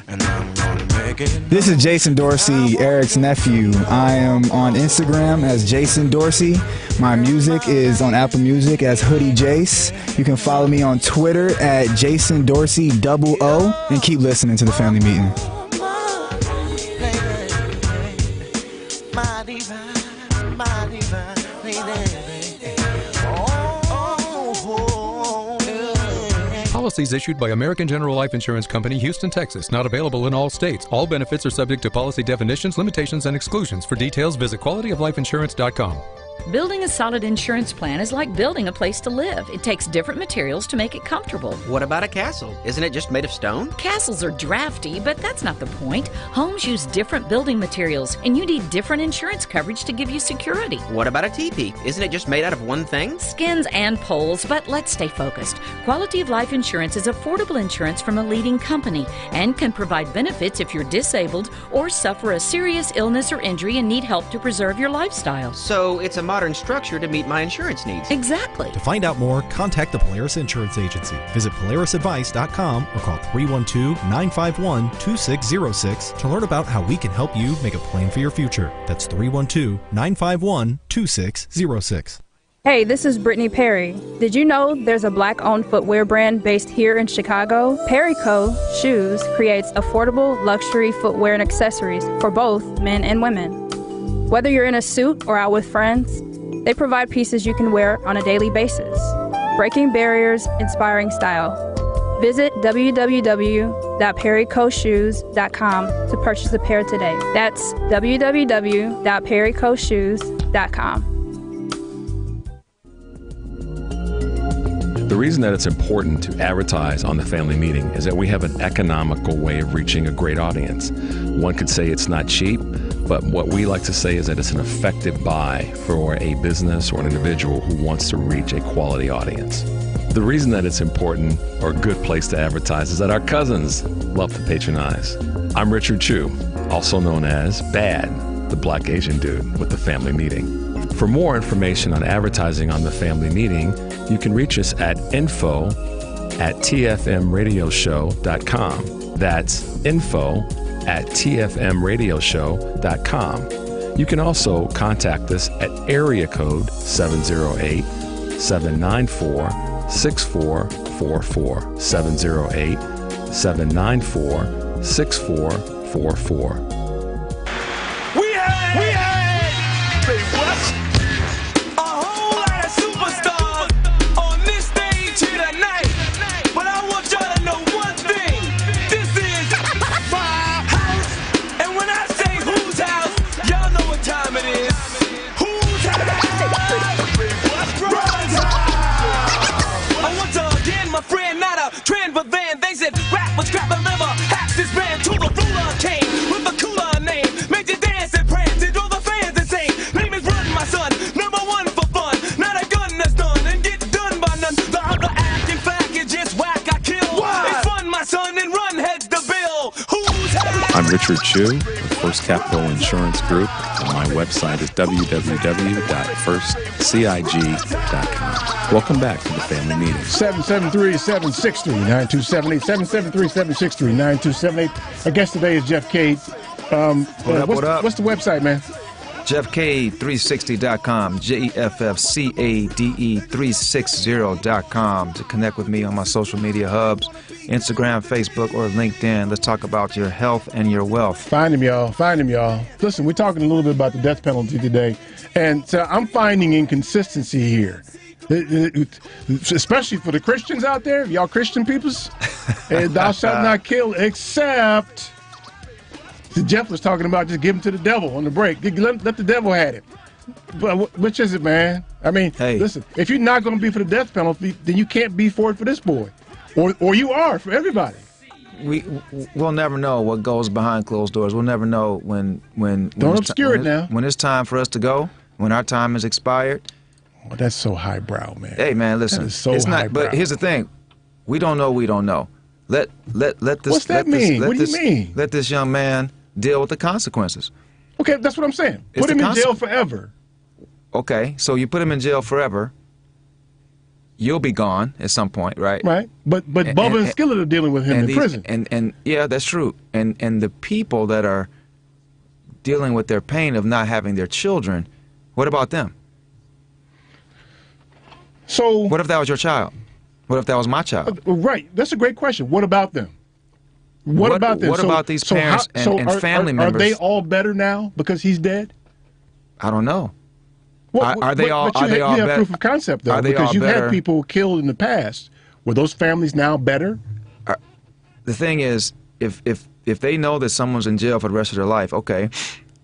And I'm gonna make it. This is Jason Dorsey, Eric's nephew. I am on Instagram as Jason Dorsey. My music is on Apple Music as Hoodie Jace. You can follow me on Twitter at Jason Dorsey OO, and keep listening to the Family Meeting. Policies issued by American General Life Insurance Company, Houston, Texas. Not available in all states. All benefits are subject to policy definitions, limitations, and exclusions. For details, visit qualityoflifeinsurance.com. Building a solid insurance plan is like building a place to live. It takes different materials to make it comfortable. What about a castle? Isn't it just made of stone? Castles are drafty, but that's not the point. Homes use different building materials, and you need different insurance coverage to give you security. What about a teepee? Isn't it just made out of one thing? Skins and poles, but let's stay focused. Quality of Life Insurance is affordable insurance from a leading company and can provide benefits if you're disabled or suffer a serious illness or injury and need help to preserve your lifestyle. So it's a modern structure to meet my insurance needs. Exactly. To find out more, contact the Polaris Insurance Agency. Visit polarisadvice.com or call 312-951-2606 to learn about how we can help you make a plan for your future. That's 312-951-2606. Hey, this is Brittany Perry. Did you know there's a black-owned footwear brand based here in Chicago? Perry Co. Shoes creates affordable luxury footwear and accessories for both men and women. Whether you're in a suit or out with friends, they provide pieces you can wear on a daily basis. Breaking barriers, inspiring style. Visit www.perrycoshoes.com to purchase a pair today. That's www.perrycoshoes.com. The reason that it's important to advertise on the Family Meeting is that we have an economical way of reaching a great audience. One could say it's not cheap, but what we like to say is that it's an effective buy for a business or an individual who wants to reach a quality audience. The reason that it's important or a good place to advertise is that our cousins love to patronize. I'm Richard Chu, also known as Bad, the Black Asian dude with the Family Meeting. For more information on advertising on the Family Meeting, you can reach us at info@tfmradioshow.com. That's info@tfmradioshow.com. You can also contact us at area code 708-794-6444, 708-794-6444. We had, say what? A whole lot of superstars on this stage here tonight. But I want y'all to know one thing. This is my house. And when I say whose house, y'all know what time it is. Whose house? Ron's house. I want to again, my friend, not a trend, but then they said rap was crap and never hacked this band till the ruler came with a cooler name. Made you dance and prance and drove the fans insane. Name is Run, my son, number one for fun. Not a gun that's done and get done by none. The other act, in fact, is just whack, I kill. It's fun, my son, and Run heads the bill. Who's house? I'm Richard Chu with First Capital Insurance Group, and my website is www.firstcig.com. Welcome back to the Family Meeting. 773-763-9278. 773-763-9278. Our guest today is Jeff Cade. What up? What's the website, man? JeffCade360.com, JeffCade360.com to connect with me on my social media hubs, Instagram, Facebook, or LinkedIn. Let's talk about your health and your wealth. Find him, y'all. Find him, y'all. Listen, we're talking a little bit about the death penalty today, and so I'm finding inconsistency here, especially for the Christians out there, y'all Christian peoples. And thou shalt not kill, except Jeff was talking about just give him to the devil on the break. Let the devil have it. But which is it, man? I mean, listen, if you're not going to be for the death penalty, then you can't be for it for this boy. Or you are for everybody. We'll never know what goes behind closed doors. We'll never know when Don't obscure it now. When it's time for us to go, when our time is expired. Oh, that's so highbrow, man. Hey, man, listen. That is so it's not. highbrow. But here's the thing: we don't know. We don't know. Let this. What's that mean? What do you mean? Let this young man deal with the consequences. Okay, that's what I'm saying. It's Put him the in jail concept. forever. Okay, so you put him in jail forever. You'll be gone at some point, right? Right. But Bubba and Skillet are dealing with him in prison. And yeah, that's true. And the people that are dealing with their pain of not having their children, what about them? So what if that was your child? What if that was my child? Right. That's a great question. What about them? What about them? What about these parents and family members? Are they all better now because he's dead? I don't know. Are they all? But you have better? proof of concept though, Are they because all you better? had people killed in the past. Were those families now better? The thing is, if they know that someone's in jail for the rest of their life, okay,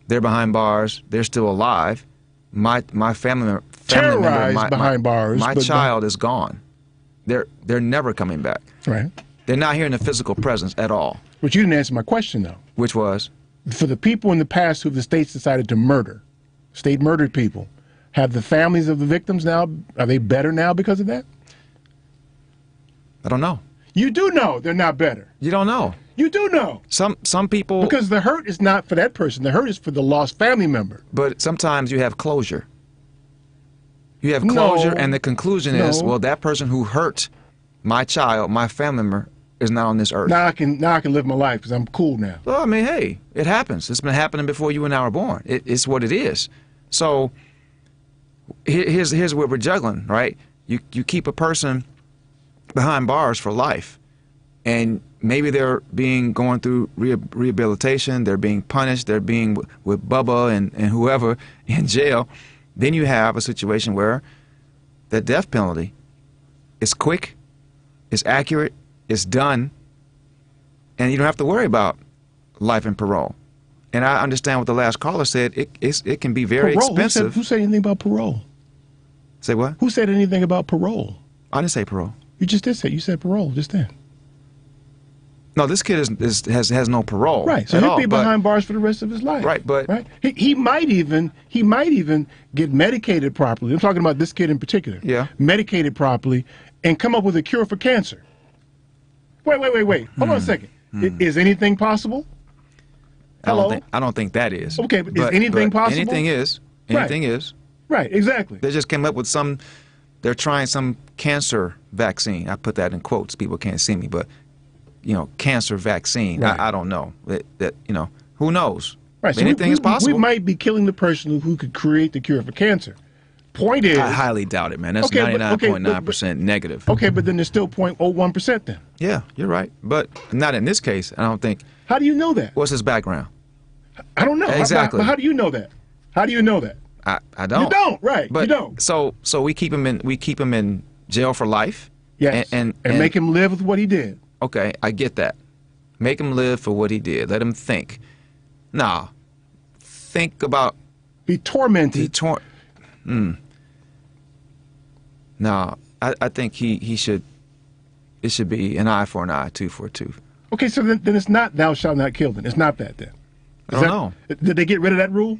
they're behind bars, they're still alive. My family member, behind bars. My but child is gone. They're never coming back. Right. They're not here in the physical presence at all. But you didn't answer my question though. Which was? For the people in the past who the states decided to murder, state murdered people, have the families of the victims now, are they better now because of that? I don't know. You do know they're not better. You don't know. You do know. Some people... Because the hurt is not for that person. The hurt is for the lost family member. But sometimes you have closure. You have closure, and the conclusion is, well, that person who hurt my child, my family member, is not on this earth. Now I can live my life because I'm cool now. Well, I mean, hey, it happens. It's been happening before you and I were born. It's what it is. So here's what we're juggling, right? You keep a person behind bars for life, and maybe they're going through rehabilitation, they're being punished, they're being with Bubba and whoever in jail. Then you have a situation where the death penalty is quick, it's accurate, it's done, and you don't have to worry about life and parole. And I understand what the last caller said. It can be very expensive. Who said anything about parole? Say what? Who said anything about parole? I didn't say parole. You just did say. You said parole just then. No, this kid has no parole. Right. So he'll be behind bars for the rest of his life. Right, but he might even get medicated properly. I'm talking about this kid in particular. Yeah. Medicated properly and come up with a cure for cancer. Wait. Hold on a second. Is anything possible? Hello? I don't think that is. Okay, but is anything possible? Anything is. Anything is. Right, exactly. They just came up with they're trying some cancer vaccine. I put that in quotes. People can't see me, but, cancer vaccine. Right. I don't know. That who knows? Right. So anything is possible. We might be killing the person who could create the cure for cancer. Point is... I highly doubt it, man. That's 99.9% negative. Okay, but then there's still 0.01% then. Yeah, you're right. But not in this case, I don't think. How do you know that? What's his background? I don't know. Exactly. But how do you know that? How do you know that? I don't. You don't, right? But you don't. So we keep him in jail for life. Yes. And make him live with what he did. Okay, I get that. Make him live for what he did. Let him think. Nah. Think about. Be tormented. No, I think he should. It should be an eye for an eye, tooth for a tooth. Okay, so then it's not thou shalt not kill. Then it's not that. Then I don't know. Did they get rid of that rule?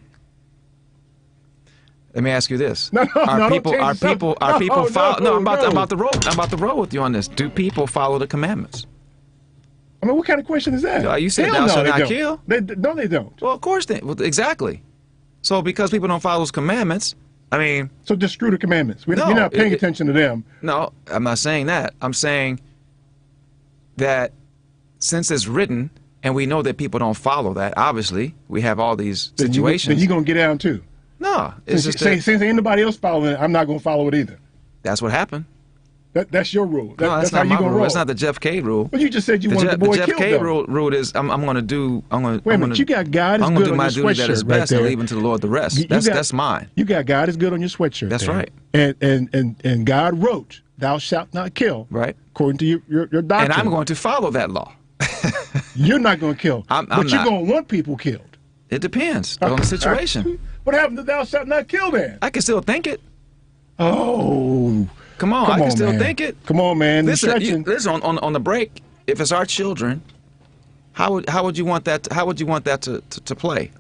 Let me ask you this: I'm about to roll with you on this. Do people follow the commandments? I mean, what kind of question is that? You said thou shalt not kill. No, they don't. Well, of course they. Well, exactly. So because people don't follow those commandments, I mean. So just screw the commandments. We're not paying attention to them. No, I'm not saying that. I'm saying that since it's written and we know that people don't follow that, obviously we have all these situations. Then you're gonna get down too. No, it's just since ain't nobody else following it, I'm not gonna follow it either. That's what happened. That's your rule. That's how not you my gonna rule. roll. That's not the Jeff K rule. Well, you just said you wanted the boy killed. The Jeff K though. rule is I'm going to do. Wait a minute, you got God is I'm good do on my your duty that is sweatshirt best right and there. leaving to the Lord the rest. That's mine. You got God is good on your sweatshirt. That's there. right. And God wrote, "Thou shalt not kill." Right. According to your doctrine. And I'm going to follow that law. You're not going to kill, but you're going to want people killed. It depends on the situation. What happened to "Thou shalt not kill" then? I can still think it. Oh. Come on, I can still think it. Come on, man. Listen, on the break, if it's our children, how would you want that? How would you want that to play?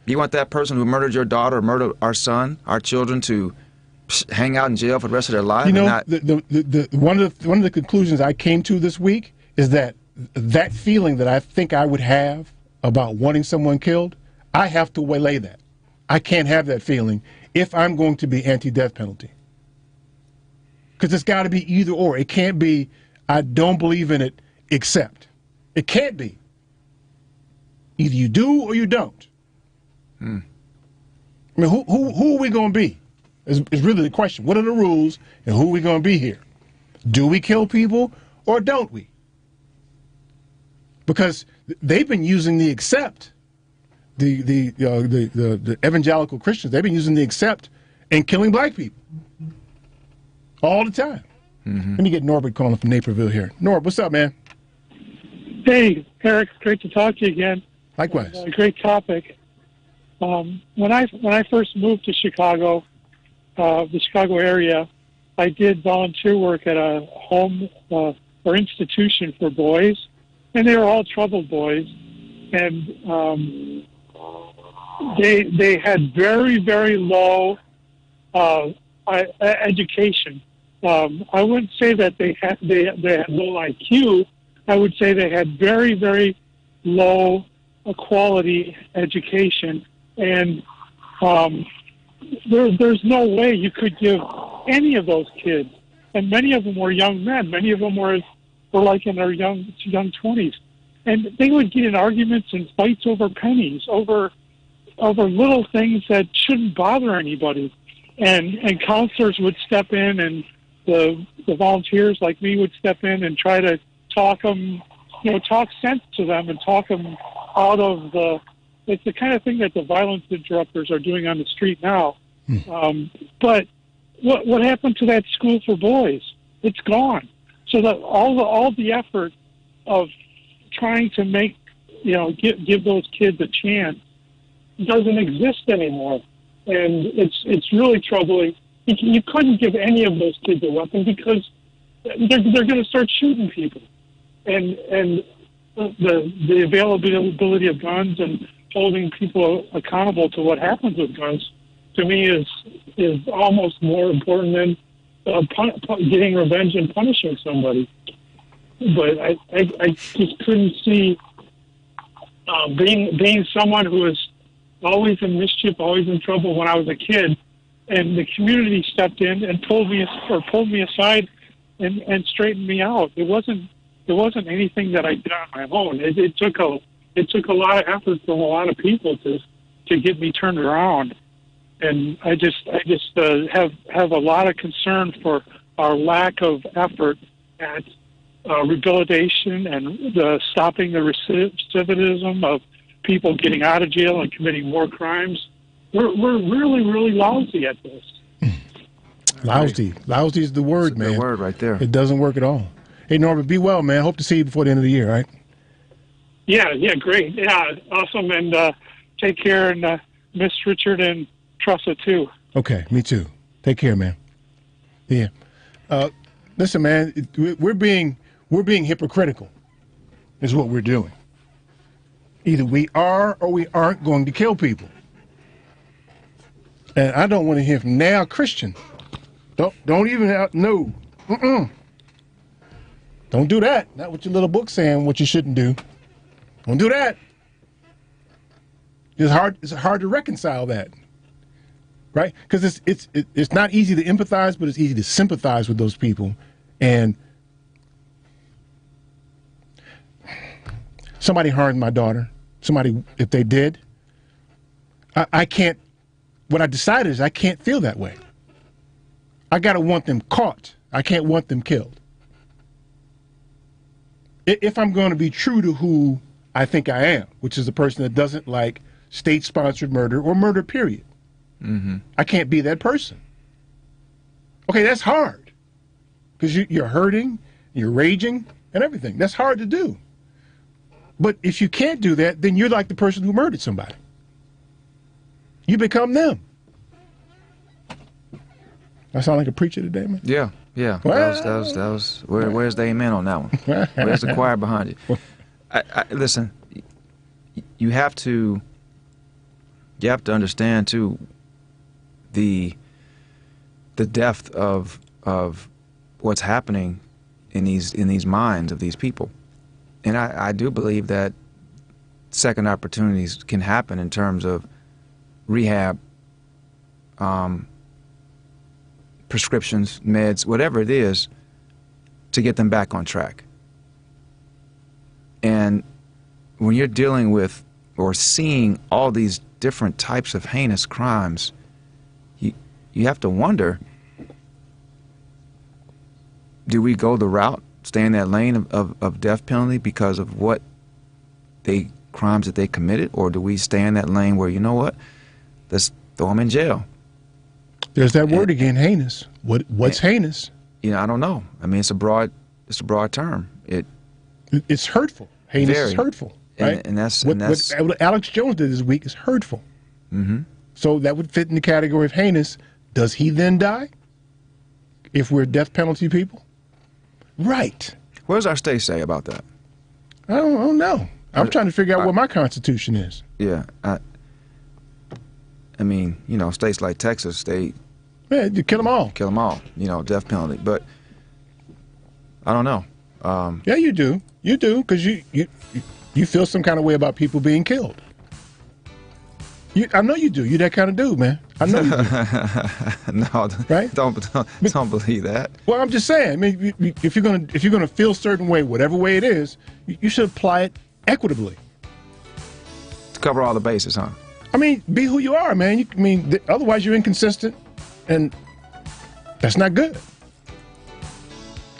You want that person who murdered your daughter, or murdered our son, our children, to hang out in jail for the rest of their life? You know, one of the conclusions I came to this week is that feeling that I think I would have about wanting someone killed, I have to waylay that. I can't have that feeling if I'm going to be anti-death penalty. Because it's got to be either or. It can't be, I don't believe in it, except. It can't be. Either you do or you don't. I mean, who are we going to be? Is really the question. What are the rules and who are we going to be here? Do we kill people or don't we? Because they've been using the accept. The evangelical Christians, they've been using the accept and killing black people all the time. Let me get Norbert calling from Naperville here. Norb, what's up, man? Hey, Eric, great to talk to you again. Likewise. Great topic. When I first moved to Chicago, the Chicago area, I did volunteer work at a home or institution for boys, and they were all troubled boys, and they had very, very low education. I wouldn't say that they had low IQ. I would say they had very, very low quality education, and there's no way you could give any of those kids, and many of them were young men. Many of them were like in their young 20s, and they would get in arguments and fights over pennies, over little things that shouldn't bother anybody, and counselors would step in, and the volunteers like me would step in and try to talk sense to them and talk them out of it's the kind of thing that the violence interrupters are doing on the street now. But what happened to that school for boys? It's gone. So that all the effort of trying to make, give those kids a chance doesn't exist anymore. And it's really troubling. You couldn't give any of those kids a weapon because they're going to start shooting people. And the availability of guns and holding people accountable to what happens with guns, to me, is almost more important than getting revenge and punishing somebody. But I just couldn't see being someone who was always in mischief, always in trouble when I was a kid, and the community stepped in and pulled me aside and straightened me out. It wasn't anything that I did on my own. It took a lot of effort from a lot of people to get me turned around, and I just have a lot of concern for our lack of effort at rehabilitation and stopping the recidivism of people getting out of jail and committing more crimes. We're really, really lousy at this. Lousy is the word, man. The word right there. It doesn't work at all. Hey, Norbert, be well, man. Hope to see you before the end of the year, right? Yeah, great. Yeah, awesome. And take care, and miss Richard and Tressa, too. Okay, me too. Take care, man. Yeah. Listen, man, we're being hypocritical is what we're doing. Either we are or we aren't going to kill people. And I don't want to hear from now Christian. Don't even no. Don't do that. Not what your little book's saying, what you shouldn't do. Don't do that. It's hard to reconcile that. Right? Because it's not easy to empathize, but it's easy to sympathize with those people. And somebody harmed my daughter. Somebody, if they did, I can't. What I decided is I can't feel that way. I got to want them caught. I can't want them killed. If I'm going to be true to who I think I am, which is a person that doesn't like state-sponsored murder or murder, period. I can't be that person. Okay, that's hard because you're hurting, you're raging, and everything. That's hard to do. But if you can't do that, then you're like the person who murdered somebody. You become them. I sound like a preacher today, man? Yeah. Well, that was where's the amen on that one? Where's the choir behind you? Listen, you have to understand too the depth of what's happening in these minds of these people. And I do believe that second opportunities can happen in terms of rehab, prescriptions, meds, whatever it is, to get them back on track. And when you're dealing with or seeing all these different types of heinous crimes, you have to wonder, do we go the route, stay in that lane of death penalty because of what crimes that they committed, or do we stay in that lane where, you know what, let's throw them in jail? There's that word again, heinous. What's heinous? You know, I don't know. I mean, it's a broad term. It's hurtful. Heinous is hurtful, right? And that's what Alex Jones did this week is hurtful. Mm-hmm. So that would fit in the category of heinous. Does he then die if we're death penalty people? Right. What does our state say about that? I don't know. I'm trying to figure out what my Constitution is. Yeah. I mean, you know, states like Texas, you kill them all. Kill them all. You know, death penalty. But I don't know. Yeah, you do. You do, because you feel some kind of way about people being killed. I know you do. You're that kind of dude, man. I know you do. No, right? Don't believe that. Well, I'm just saying. I mean, if you're gonna feel a certain way, whatever way it is, you should apply it equitably. To cover all the bases, huh? I mean, be who you are, man. Otherwise you're inconsistent, and that's not good.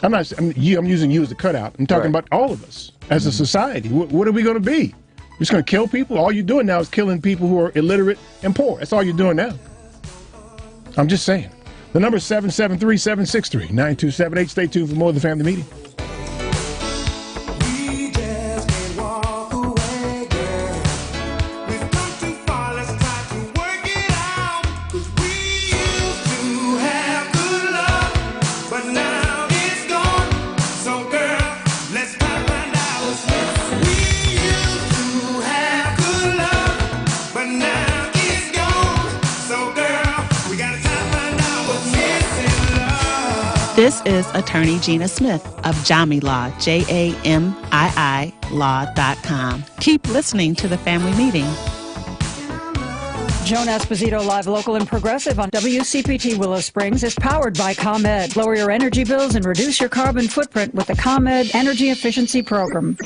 I'm using you as a cutout. I'm talking about all of us as a society. What are we going to be? You're just going to kill people? All you're doing now is killing people who are illiterate and poor. That's all you're doing now. I'm just saying. The number is 773-763-9278. Stay tuned for more of the Family Meeting. This is attorney Gina Smith of Jami Law, JAMII Law.com. Keep listening to the Family Meeting. Joan Esposito, live, local, and progressive on WCPT Willow Springs is powered by ComEd. Lower your energy bills and reduce your carbon footprint with the ComEd Energy Efficiency Program.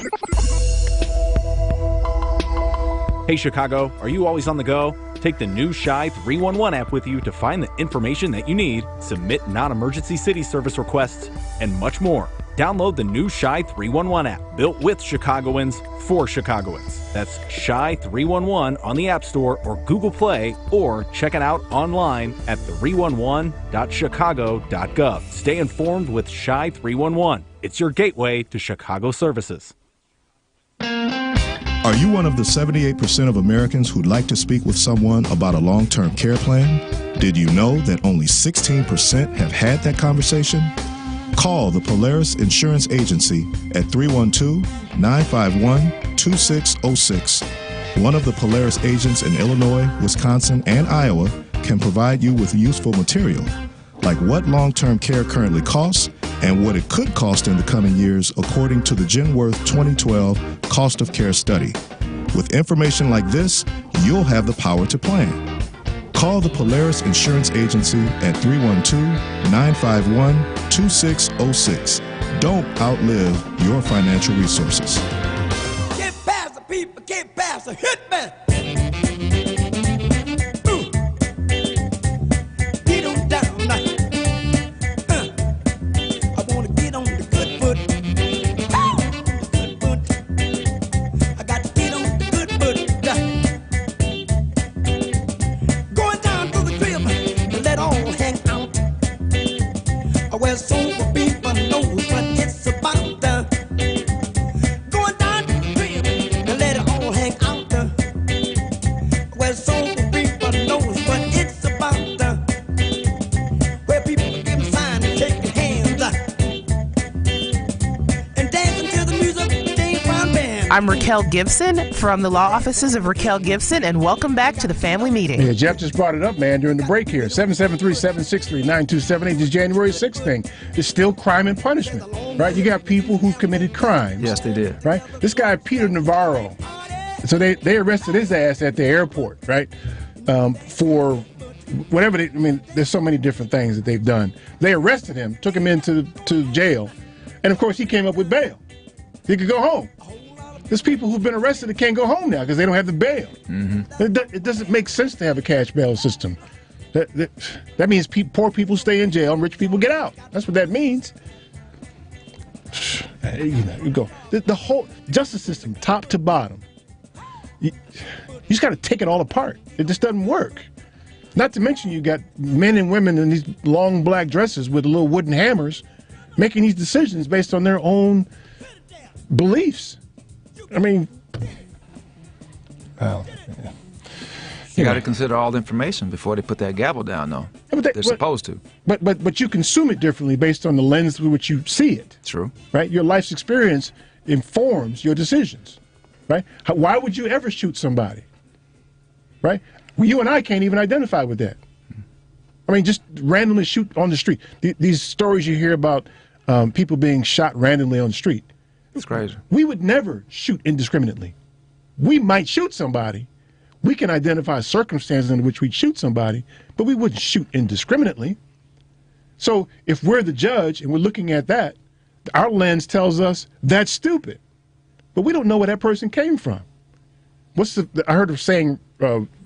Hey Chicago, are you always on the go? Take the new Shy 311 app with you to find the information that you need, submit non-emergency city service requests, and much more. Download the new Shy 311 app, built with Chicagoans for Chicagoans. That's Shy 311 on the App Store or Google Play, or check it out online at 311.chicago.gov. Stay informed with Shy 311. It's your gateway to Chicago services. Are you one of the 78% of Americans who'd like to speak with someone about a long-term care plan? Did you know that only 16% have had that conversation? Call the Polaris Insurance Agency at 312-951-2606. One of the Polaris agents in Illinois, Wisconsin, and Iowa can provide you with useful material, like what long-term care currently costs and what it could cost in the coming years according to the Genworth 2012 Cost of Care Study. With information like this, you'll have the power to plan. Call the Polaris Insurance Agency at 312-951-2606. Don't outlive your financial resources. Get past the people, get past the hitman. I'm Raquel Gibson from the law offices of Raquel Gibson, and welcome back to the Family Meeting. Yeah, Jeff just brought it up, man, during the break here. 773-763-9278, this January 6th thing. It's still crime and punishment, right? You got people who committed crimes. Yes, they did. Right? This guy, Peter Navarro, So they arrested his ass at the airport, right? For whatever there's so many different things that they've done. They arrested him, took him into jail, and of course he came up with bail. He could go home. There's people who've been arrested that can't go home now because they don't have the bail. It doesn't make sense to have a cash bail system. That means poor people stay in jail and rich people get out. That's what that means. You go. The whole justice system, top to bottom, you just got to take it all apart. It just doesn't work. Not to mention you got men and women in these long black dresses with little wooden hammers making these decisions based on their own beliefs. I mean, well, you got to consider all the information before they put that gavel down, though. They're supposed to. But you consume it differently based on the lens through which you see it. True. Right? Your life's experience informs your decisions. Right? Why would you ever shoot somebody? Right? Well, you and I can't even identify with that. I mean, just randomly shoot on the street. These stories you hear about people being shot randomly on the street. It's crazy. We would never shoot indiscriminately. We might shoot somebody. We can identify circumstances in which we'd shoot somebody, but we wouldn't shoot indiscriminately. So if we're the judge and we're looking at that, our lens tells us that's stupid. But we don't know where that person came from. I heard of saying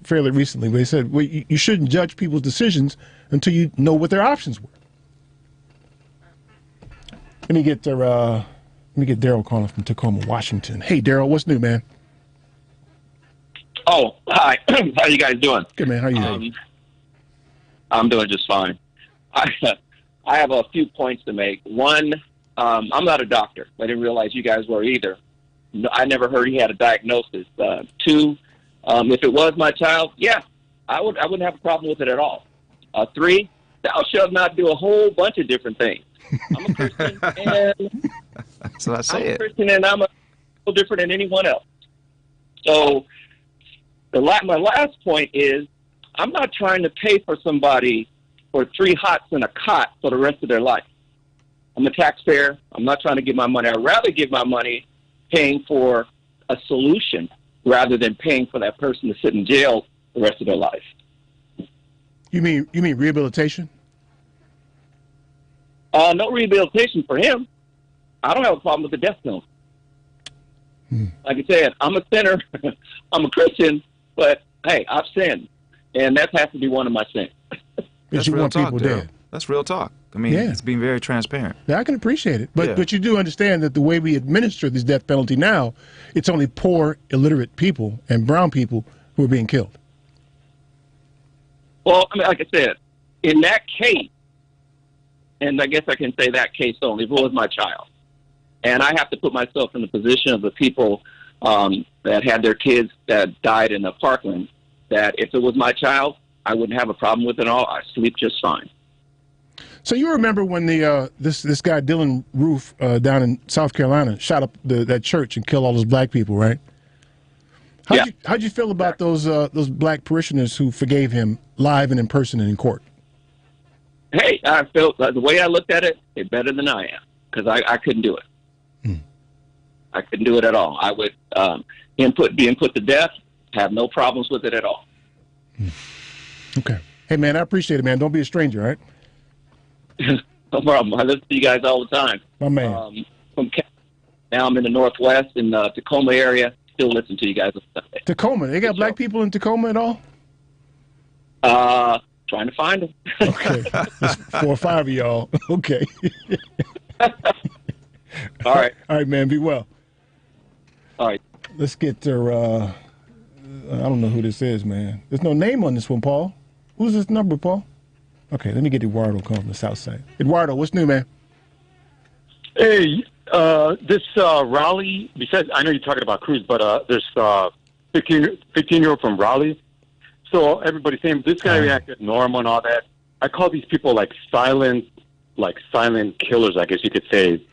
fairly recently where they said, well, you shouldn't judge people's decisions until you know what their options were. Let me get Daryl calling from Tacoma, Washington. Hey, Daryl, what's new, man? Oh, hi. How you guys doing? Good, man. How are you? I'm doing just fine. I have a few points to make. One, I'm not a doctor. I didn't realize you guys were either. No, I never heard he had a diagnosis. Two, if it was my child, yeah, I wouldn't have a problem with it at all. Three, thou shalt not do a whole bunch of different things. I'm a Christian, and so I say I'm a Christian, and I'm a little different than anyone else. So my last point is, I'm not trying to pay for somebody for 3 hots and a cot for the rest of their life. I'm a taxpayer. I'm not trying to give my money. I'd rather give my money paying for a solution rather than paying for that person to sit in jail the rest of their life. You mean rehabilitation? No rehabilitation for him. I don't have a problem with the death penalty. Like I said, I'm a sinner. I'm a Christian, but hey, I've sinned, and that has to be one of my sins. That's you real want talk, people Daryl. dead. That's real talk. I mean, it's being very transparent. Yeah, I can appreciate it. But you do understand that the way we administer this death penalty now, it's only poor, illiterate people and brown people who are being killed. Well, I mean, like I said, in that case, and I guess I can say that case only, if it was my child, and I have to put myself in the position of the people that had their kids that died in the Parkland, that if it was my child, I wouldn't have a problem with it at all. I sleep just fine. So you remember when this guy Dylan Roof down in South Carolina shot up that church and killed all those black people, right? How'd you feel about those black parishioners who forgave him live and in person and in court? Hey, I felt the way I looked at it, they're better than I am because I couldn't do it. I couldn't do it at all. I would being put to death, have no problems with it at all. Okay. Hey, man, I appreciate it, man. Don't be a stranger, all right? No problem. I listen to you guys all the time. My man. Now I'm in the Northwest, in the Tacoma area. Still listen to you guys on Sunday. Tacoma. They got black people in Tacoma at all? Trying to find them. Okay. There's 4 or 5 of y'all. Okay. All right. All right, man. Be well. All right. Let's get to, I don't know who this is, man. There's no name on this one, Paul. Who's this number, Paul? Okay, let me get Eduardo calling from the south side. Eduardo, what's new, man? Hey, this Raleigh, besides, I know you're talking about Cruz, but there's 15-year-old from Raleigh. So everybody's saying this guy reacted normal and all that. I call these people like silent killers, I guess you could say,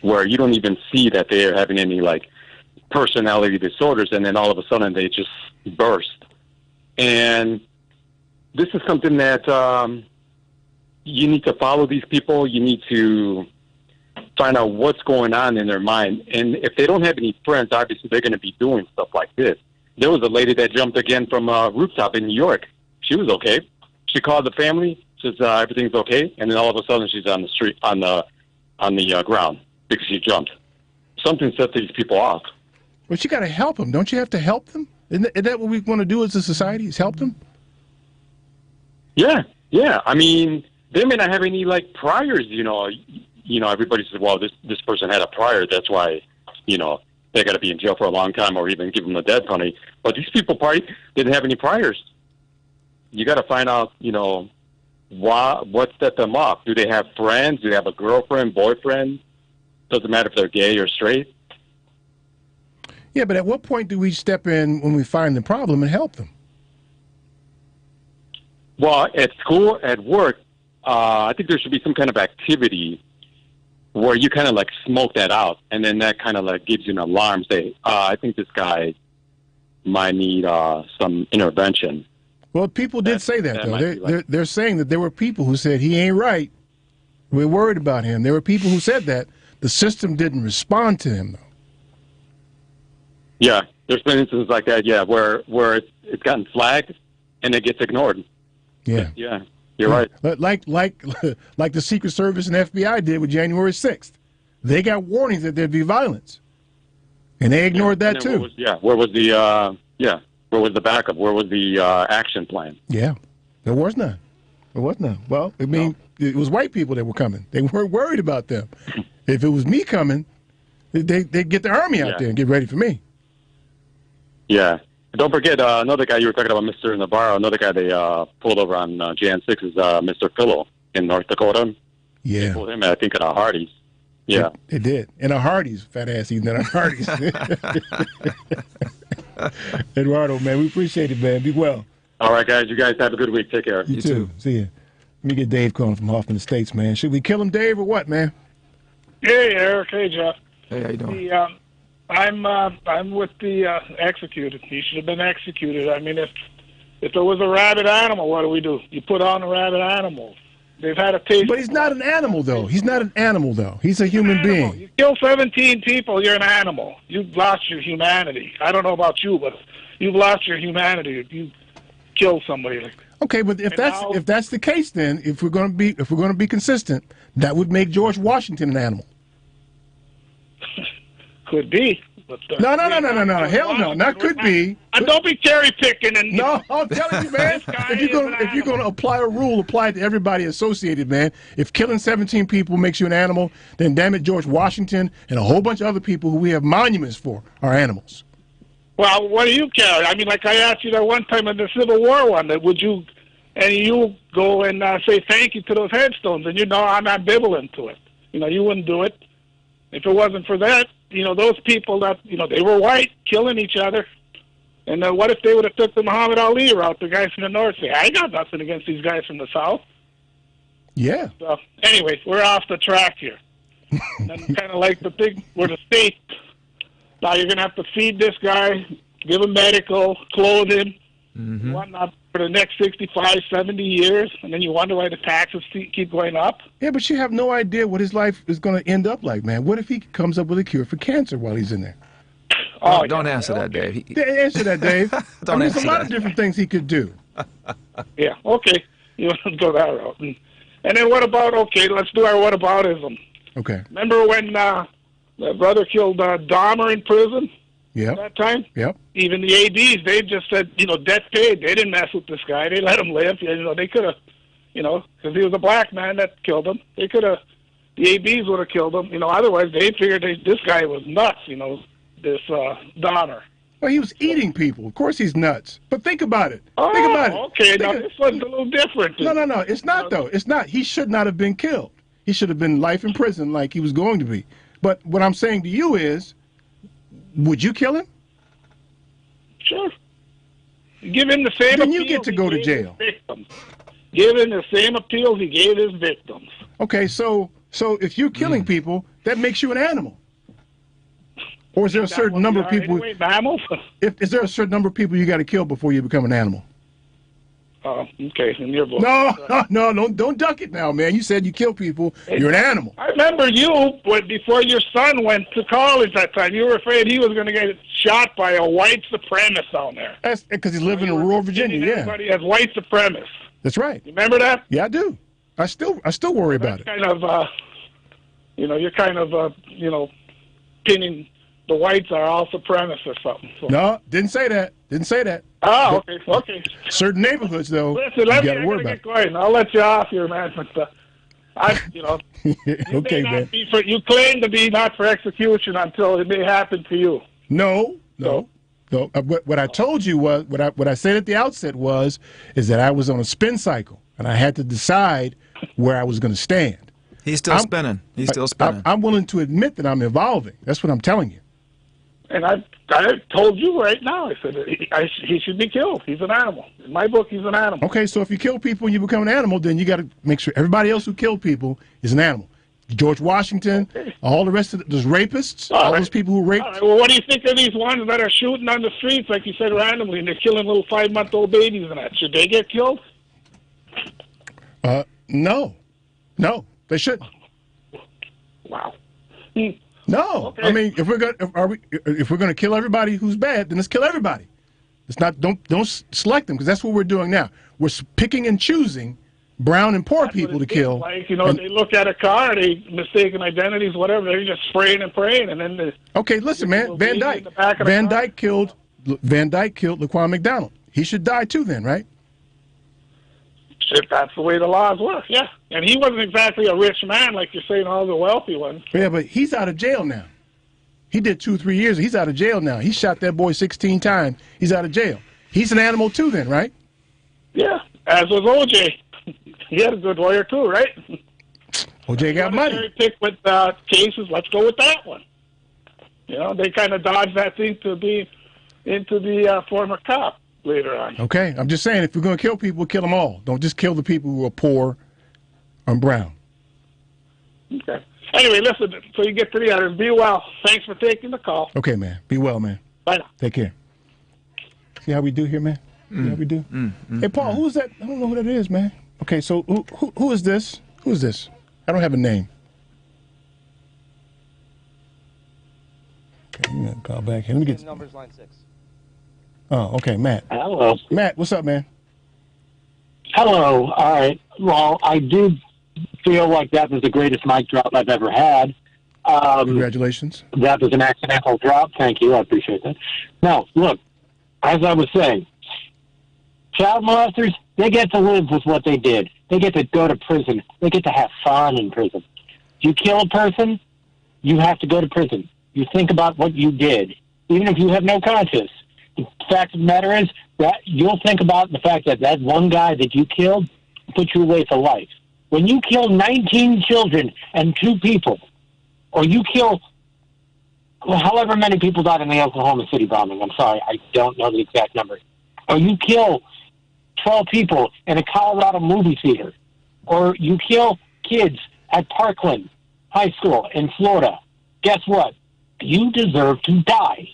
where you don't even see that they're having any like personality disorders, and then all of a sudden they just burst. And this is something that you need to follow these people. You need to find out what's going on in their mind. And if they don't have any friends, obviously they're going to be doing stuff like this. there was a lady that jumped again from a rooftop in New York. She was okay. She called the family, says everything's okay, and then all of a sudden she's on the street, on the ground because she jumped. Something set these people off. But you got to help them. Don't you have to help them? Isn't that what we want to do as a society, is help them? Yeah. I mean, they may not have any, like, priors, you know. Everybody says, well, this person had a prior, that's why, they got to be in jail for a long time or even give them the death penalty. But these people probably didn't have any priors. You got to find out, what set them off. Do they have friends? Do they have a girlfriend, boyfriend? Doesn't matter if they're gay or straight. Yeah, but at what point do we step in when we find the problem and help them? Well, at school, at work, I think there should be some kind of activity where you kind of like smoke that out, and then that kind of like gives you an alarm. Say, I think this guy might need some intervention. Well, people did say that though. They're saying that there were people who said he ain't right. We're worried about him. There were people who said that. The system didn't respond to him though. Yeah, there's been instances like that. Yeah, where it's gotten flagged and it gets ignored. Yeah. Yeah, you're right. Like the Secret Service and FBI did with January 6th. They got warnings that there'd be violence, and they ignored that too. Where was the backup? Where was the action plan? Yeah, there was none. There was none. Well, I mean, it was white people that were coming. They weren't worried about them. If it was me coming, they'd get the army out there and get ready for me. Yeah. Don't forget, another guy you were talking about, Mr. Navarro, another guy they pulled over on Jan 6 is Mr. Pillow in North Dakota. Yeah. They pulled him, I think, at a Hardee's. Yeah. They did. And a Hardee's, fat ass eating at a Hardee's. Eduardo, man, we appreciate it, man. Be well. All right, guys. You guys have a good week. Take care. You too. See ya. Let me get Dave calling from Hoffman Estates, man. Should we kill him, Dave, or what, man? Hey, Eric. Hey, Jeff. Hey, how you doing? I'm with the executed. He should have been executed. I mean, if it was a rabid animal, what do? You put on a rabid animal. They've had a taste. But he's not an animal, though. He's not an animal, though. He's a human being. You kill 17 people, you're an animal. You've lost your humanity. I don't know about you, but you've lost your humanity if you kill somebody like that. Okay, but if that's the case, then if we're going to be consistent, that would make George Washington an animal. Could be. But, no. Hell no. Not could be. Don't be cherry picking. And no, I'm telling you, man. if you're going to apply a rule, apply it to everybody associated, man. If killing 17 people makes you an animal, then damn it, George Washington and a whole bunch of other people who we have monuments for are animals. Well, what do you care? I mean, like I asked you that one time in the Civil War one, that would you, and you go and say thank you to those headstones, and I'm ambivalent to it. You wouldn't do it if it wasn't for that. Those people that, they were white, killing each other. And what if they would have took the Muhammad Ali route, the guys from the North? Say, I got nothing against these guys from the South. Yeah. So, anyway, we're off the track here. And kind of like the thing where the state, now you're going to have to feed this guy, give him medical, clothe him, whatnot for the next 65, 70 years, and then you wonder why the taxes keep going up. Yeah, but you have no idea what his life is going to end up like, man. What if he comes up with a cure for cancer while he's in there? Don't answer that, Dave. Answer that, Dave. There's a lot of different things he could do. Yeah, okay. You want to go that route. And then what about, let's do our whataboutism. Okay. Remember when the brother killed Dahmer in prison? Yeah. That time? Yep. Even the ADs, they just said, debt paid. They didn't mess with this guy. They let him live. They could have, because he was a black man that killed him. They could have, the ABs would have killed him. Otherwise they figured this guy was nuts, this Donner. Well, he was eating people. Of course he's nuts. But think about it. Think about it. Okay, now this one's a little different. No. It's not, though. It's not. He should not have been killed. He should have been life in prison like he was going to be. But what I'm saying to you is, would you kill him? Sure. Give him the same. Then you get to go to jail. Give him the same appeals he gave his victims. Okay, so if you're killing people, that makes you an animal. Or is there a certain number of people? Mammals? Is there a certain number of people you got to kill before you become an animal? Okay, in your book. No, don't duck it now, man. You said you kill people. You're an animal. I remember you, before your son went to college that time, you were afraid he was going to get shot by a white supremacist down there. That's because he's living in rural Virginia. Yeah, everybody as white supremacists. That's right. You remember that? Yeah, I do. I still worry about it. Kind of, you're kind of, pinning the whites are all supremacists or something. So. No, didn't say that. Didn't say that. Oh, okay. Certain neighborhoods, though, Listen, you got to worry about get going. I'll let you off here, man. But okay, man. You claim to be not for execution until it may happen to you. No. What I told you was what I said at the outset is that I was on a spin cycle and I had to decide where I was going to stand. He's still spinning. He's still spinning. I'm willing to admit that I'm evolving. That's what I'm telling you. And I told you right now. I said he should be killed. He's an animal. In my book, he's an animal. Okay, so if you kill people and you become an animal, then you got to make sure everybody else who killed people is an animal. George Washington, all the rest of those rapists, all those people who raped. All right. Well, what do you think of these ones that are shooting on the streets, like you said, randomly, and they're killing little 5-month-old babies and that? Should they get killed? No, they shouldn't. Wow. No, okay. I mean, if we're gonna kill everybody who's bad, then let's kill everybody. It's not don't select them, because that's what we're doing now. We're picking and choosing brown and poor people to kill. Like, they look at a car, they mistaken identities, whatever. They're just spraying and praying, and then okay, listen, man. Van Dyke killed Laquan McDonald. He should die too, then, right? If that's the way the laws work, yeah. And he wasn't exactly a rich man like you're saying all the wealthy ones. Yeah, but he's out of jail now. He did 2-3 years. He's out of jail now. He shot that boy 16 times. He's out of jail. He's an animal too, then, right? Yeah, as was O.J. He had a good lawyer too, right? O.J. got money. Pick with cases. Let's go with that one. They kind of dodged that thing to be into the former cop later on. Okay, I'm just saying, if we're going to kill people, kill them all. Don't just kill the people who are poor and brown. Okay. Anyway, listen, so you get to the others. Be well. Thanks for taking the call. Okay, man. Be well, man. Bye now. Take care. See how we do here, man? See how we do? Hey, Paul, who's that? I don't know who that is, man. Okay, so who is this? Who is this? I don't have a name. Okay, you gotta call back here. Let me get numbers line 6. Oh, okay, Matt. Hello. Matt, what's up, man? Hello. All right. Well, I do feel like that was the greatest mic drop I've ever had. Congratulations. That was an accidental drop. Thank you. I appreciate that. Now, look, as I was saying, child molesters, they get to live with what they did. They get to go to prison. They get to have fun in prison. If you kill a person, you have to go to prison. You think about what you did, even if you have no conscience. The fact of the matter is that you'll think about the fact that that one guy that you killed put you away for life. When you kill 19 children and 2 people, or you kill however many people died in the Oklahoma City bombing, I'm sorry, I don't know the exact number, or you kill 12 people in a Colorado movie theater, or you kill kids at Parkland High School in Florida, guess what? You deserve to die.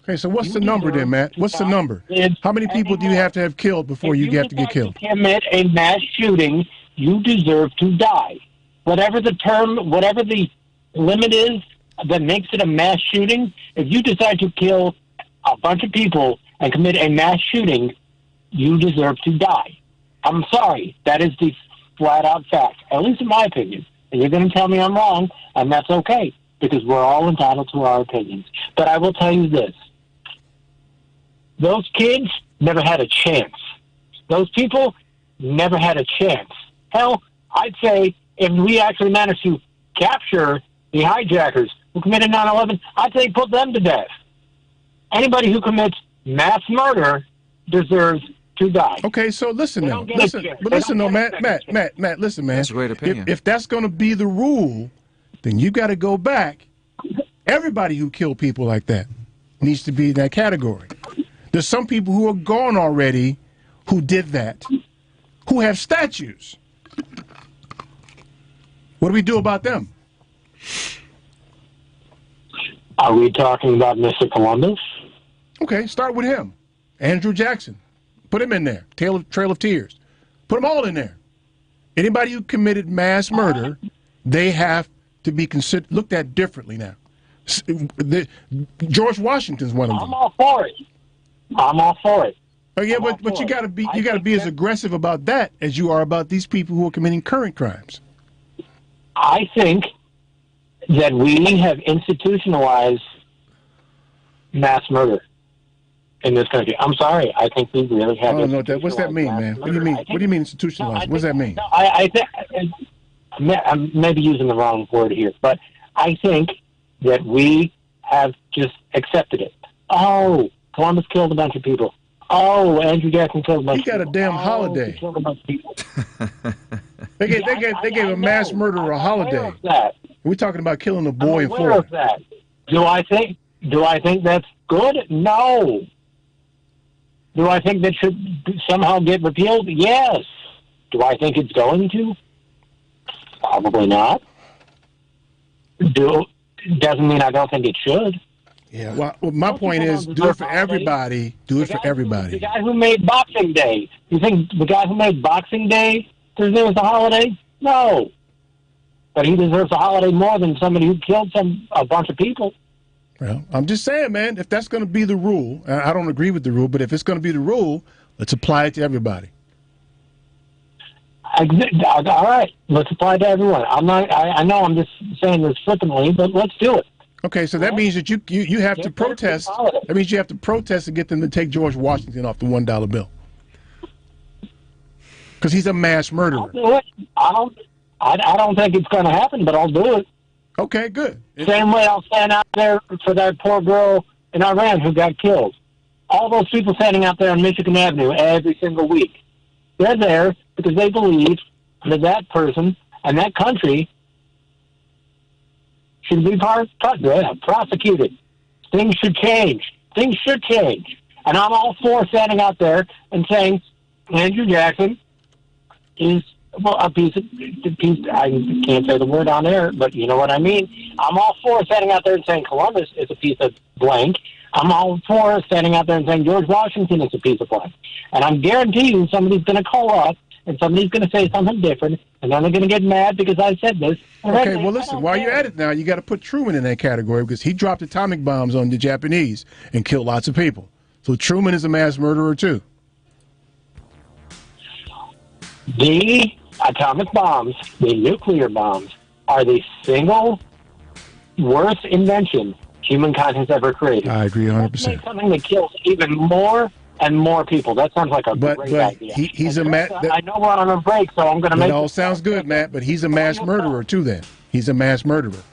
Okay, so what's the number then, Matt? What's the number? How many people do you have to have killed before you have to get killed? If you commit a mass shooting, you deserve to die. Whatever the limit is that makes it a mass shooting, if you decide to kill a bunch of people and commit a mass shooting, you deserve to die. I'm sorry. That is the flat-out fact, at least in my opinion. And you're going to tell me I'm wrong, and that's okay, because we're all entitled to our opinions. But I will tell you this. Those kids never had a chance. Those people never had a chance. Hell, I'd say if we actually managed to capture the hijackers who committed 9/11, I'd say put them to death. Anybody who commits mass murder deserves to die. Okay, so listen now. Listen, Matt, listen, man. That's a great opinion. If that's going to be the rule, then you got to go back. Everybody who killed people like that needs to be in that category. There's some people who are gone already who did that, who have statues. What do we do about them? Are we talking about Mr. Columbus? Okay, start with him. Andrew Jackson. Put him in there. Trail of Tears. Put them all in there. Anybody who committed mass murder, they have to be looked at differently now. George Washington's one of them. I'm all for it. Oh yeah, but you gotta be as aggressive about that as you are about these people who are committing current crimes. I think that we have institutionalized mass murder in this country. I'm sorry. I think we really have. I don't know that. What's that mean, man? What do you mean? What do you mean institutionalized? What does that mean? No, I think I'm maybe using the wrong word here, but I think that we have just accepted it. Oh, Columbus killed a bunch of people. Oh, Andrew Jackson killed a bunch of people. He got a damn holiday. He killed a bunch of people. They gave a mass murderer a holiday. We're talking about killing a boy in Florida. Of that. Do I think that's good? No. Do I think that should somehow get repealed? Yes. Do I think it's going to? Probably not. Doesn't mean I don't think it should. Yeah. Well, my point is, do it for everybody. Do it for everybody. The guy who made Boxing Day. You think the guy who made Boxing Day deserves a holiday? No. But he deserves a holiday more than somebody who killed a bunch of people. Well, I'm just saying, man, if that's going to be the rule, I don't agree with the rule, but if it's going to be the rule, let's apply it to everybody. All right, let's apply it to everyone. I know I'm just saying this flippantly, but let's do it. Okay, so that means that you have to protest. That means you have to protest to get them to take George Washington off the $1 bill. Because he's a mass murderer. I'll do it. I don't think it's going to happen, but I'll do it. Okay, good. Same way I'll stand out there for that poor girl in Iran who got killed. All those people standing out there on Michigan Avenue every single week, they're there because they believe that that person and that country should be prosecuted. Things should change. Things should change. And I'm all for standing out there and saying Andrew Jackson is a piece. I can't say the word on air, but you know what I mean. I'm all for standing out there and saying Columbus is a piece of blank. I'm all for standing out there and saying George Washington is a piece of blank. And I'm guaranteeing somebody's going to call up and somebody's going to say something different, and then they're going to get mad because I said this. Okay, well, listen, while you're at it now, you got to put Truman in that category because he dropped atomic bombs on the Japanese and killed lots of people. So Truman is a mass murderer, too. The atomic bombs, the nuclear bombs, are the single worst invention humankind has ever created. I agree 100%. Make something that kills even more and more people. That sounds like a great idea. He's I know we're on a break, so I'm going to make it all sounds good, Matt, but he's a mass murderer, too, then. He's a mass murderer.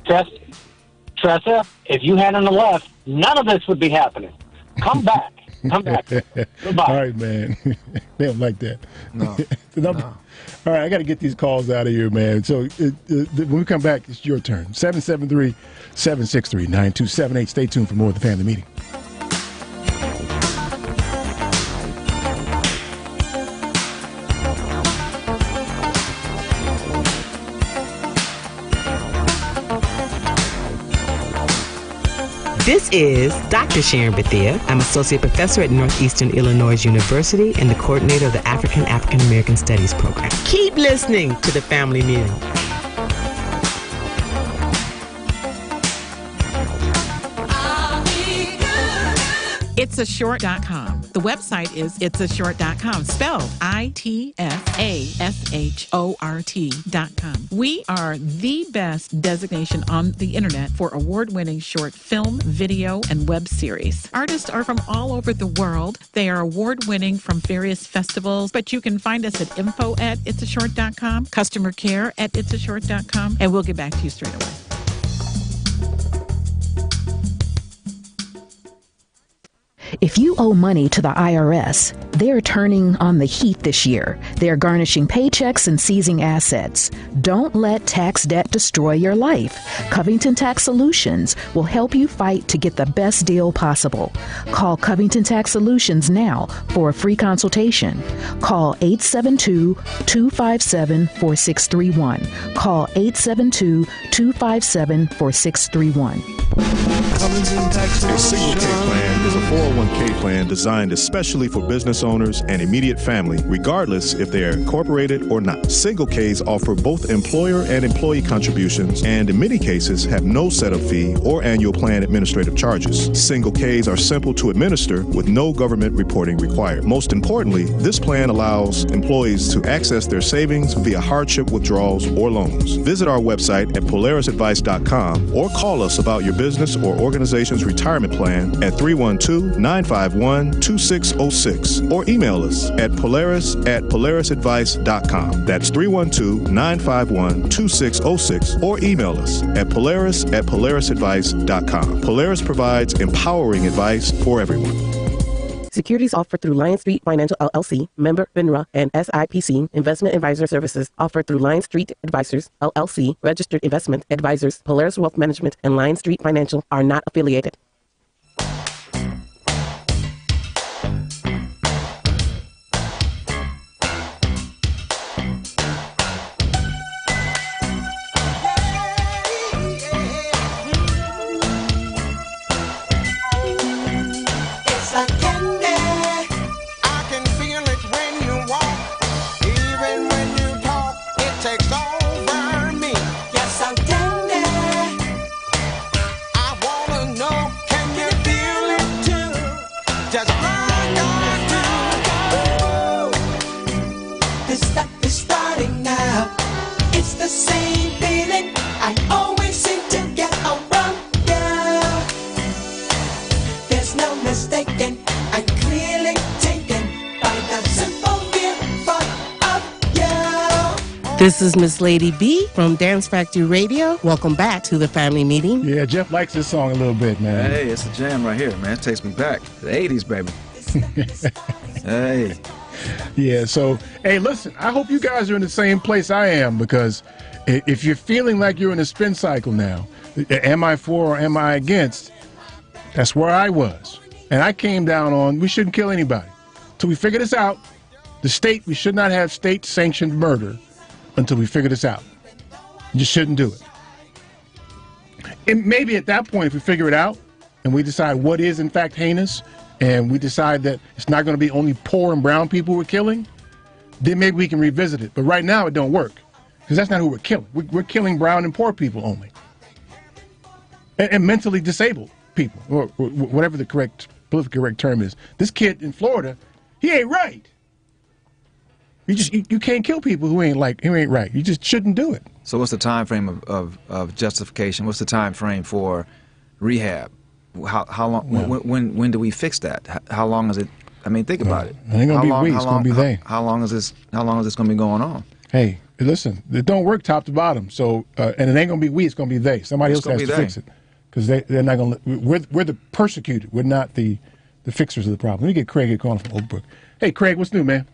Tressa, if you hadn't left, none of this would be happening. Come back. Come back. Goodbye. All right, man. They don't like that. No. All right, I got to get these calls out of here, man. So when we come back, it's your turn. 773-763-9278. Stay tuned for more of the Family Meeting. This is Dr. Sharon Bethia. I'm Associate Professor at Northeastern Illinois University and the coordinator of the African American Studies program. Keep listening to the Family Meeting. Itsashort.com. The website is itsashort.com, spelled ITSASHORT.com. We are the best designation on the internet for award-winning short film, video, and web series. Artists are from all over the world. They are award-winning from various festivals, but you can find us at info@itsashort.com, customer care at itsashort.com, and we'll get back to you straight away. If you owe money to the IRS, they're turning on the heat this year. They're garnishing paychecks and seizing assets. Don't let tax debt destroy your life. Covington Tax Solutions will help you fight to get the best deal possible. Call Covington Tax Solutions now for a free consultation. Call 872-257-4631. Call 872-257-4631. A single K plan is a 401k plan designed especially for business owners and immediate family, regardless if they are incorporated or not. Single Ks offer both employer and employee contributions, and in many cases have no setup fee or annual plan administrative charges. Single Ks are simple to administer with no government reporting required. Most importantly, this plan allows employees to access their savings via hardship withdrawals or loans. Visit our website at polarisadvice.com or call us about your business or organization's retirement plan at 312-951-2606 or email us at polarisadvice.com. That's 312-951-2606 or email us at polarisadvice.com. Polaris provides empowering advice for everyone. Securities offered through Lion Street Financial LLC, member FINRA, and SIPC. Investment advisor services offered through Lion Street Advisors LLC, registered investment advisors. Polaris Wealth Management and Lion Street Financial are not affiliated. This is Miss Lady B from Dance Factory Radio. Welcome back to the family meeting. Yeah, Jeff likes this song a little bit, man. Hey, it's a jam right here, man. It takes me back to the 80s, baby. Hey. Yeah, so, hey, listen, I hope you guys are in the same place I am, because if you're feeling like you're in a spin cycle now, am I for or am I against? That's where I was. And I came down on we shouldn't kill anybody. Till we figure this out, we should not have state-sanctioned murder until we figure this out. You just shouldn't do it. And maybe at that point, if we figure it out and we decide what is in fact heinous, and we decide that it's not going to be only poor and brown people we're killing, then maybe we can revisit it. But right now it don't work, because that's not who we're killing. We're killing brown and poor people only. And mentally disabled people, or whatever the politically correct term is. This kid in Florida, he ain't right. You can't kill people who ain't right. You just shouldn't do it. So what's the time frame of justification? What's the time frame for rehab? How long? Yeah. When do we fix that? How long is it? I mean, think about it. It ain't gonna be we. It's gonna be they. How long is this? How long is this gonna be going on? Hey, listen, it don't work top to bottom. So, and it ain't gonna be we. It's gonna be they. Somebody else has to fix it, because they're not gonna. We're the persecuted. We're not the fixers of the problem. Let me get Craig calling from Oak Brook. Hey, Craig, what's new, man?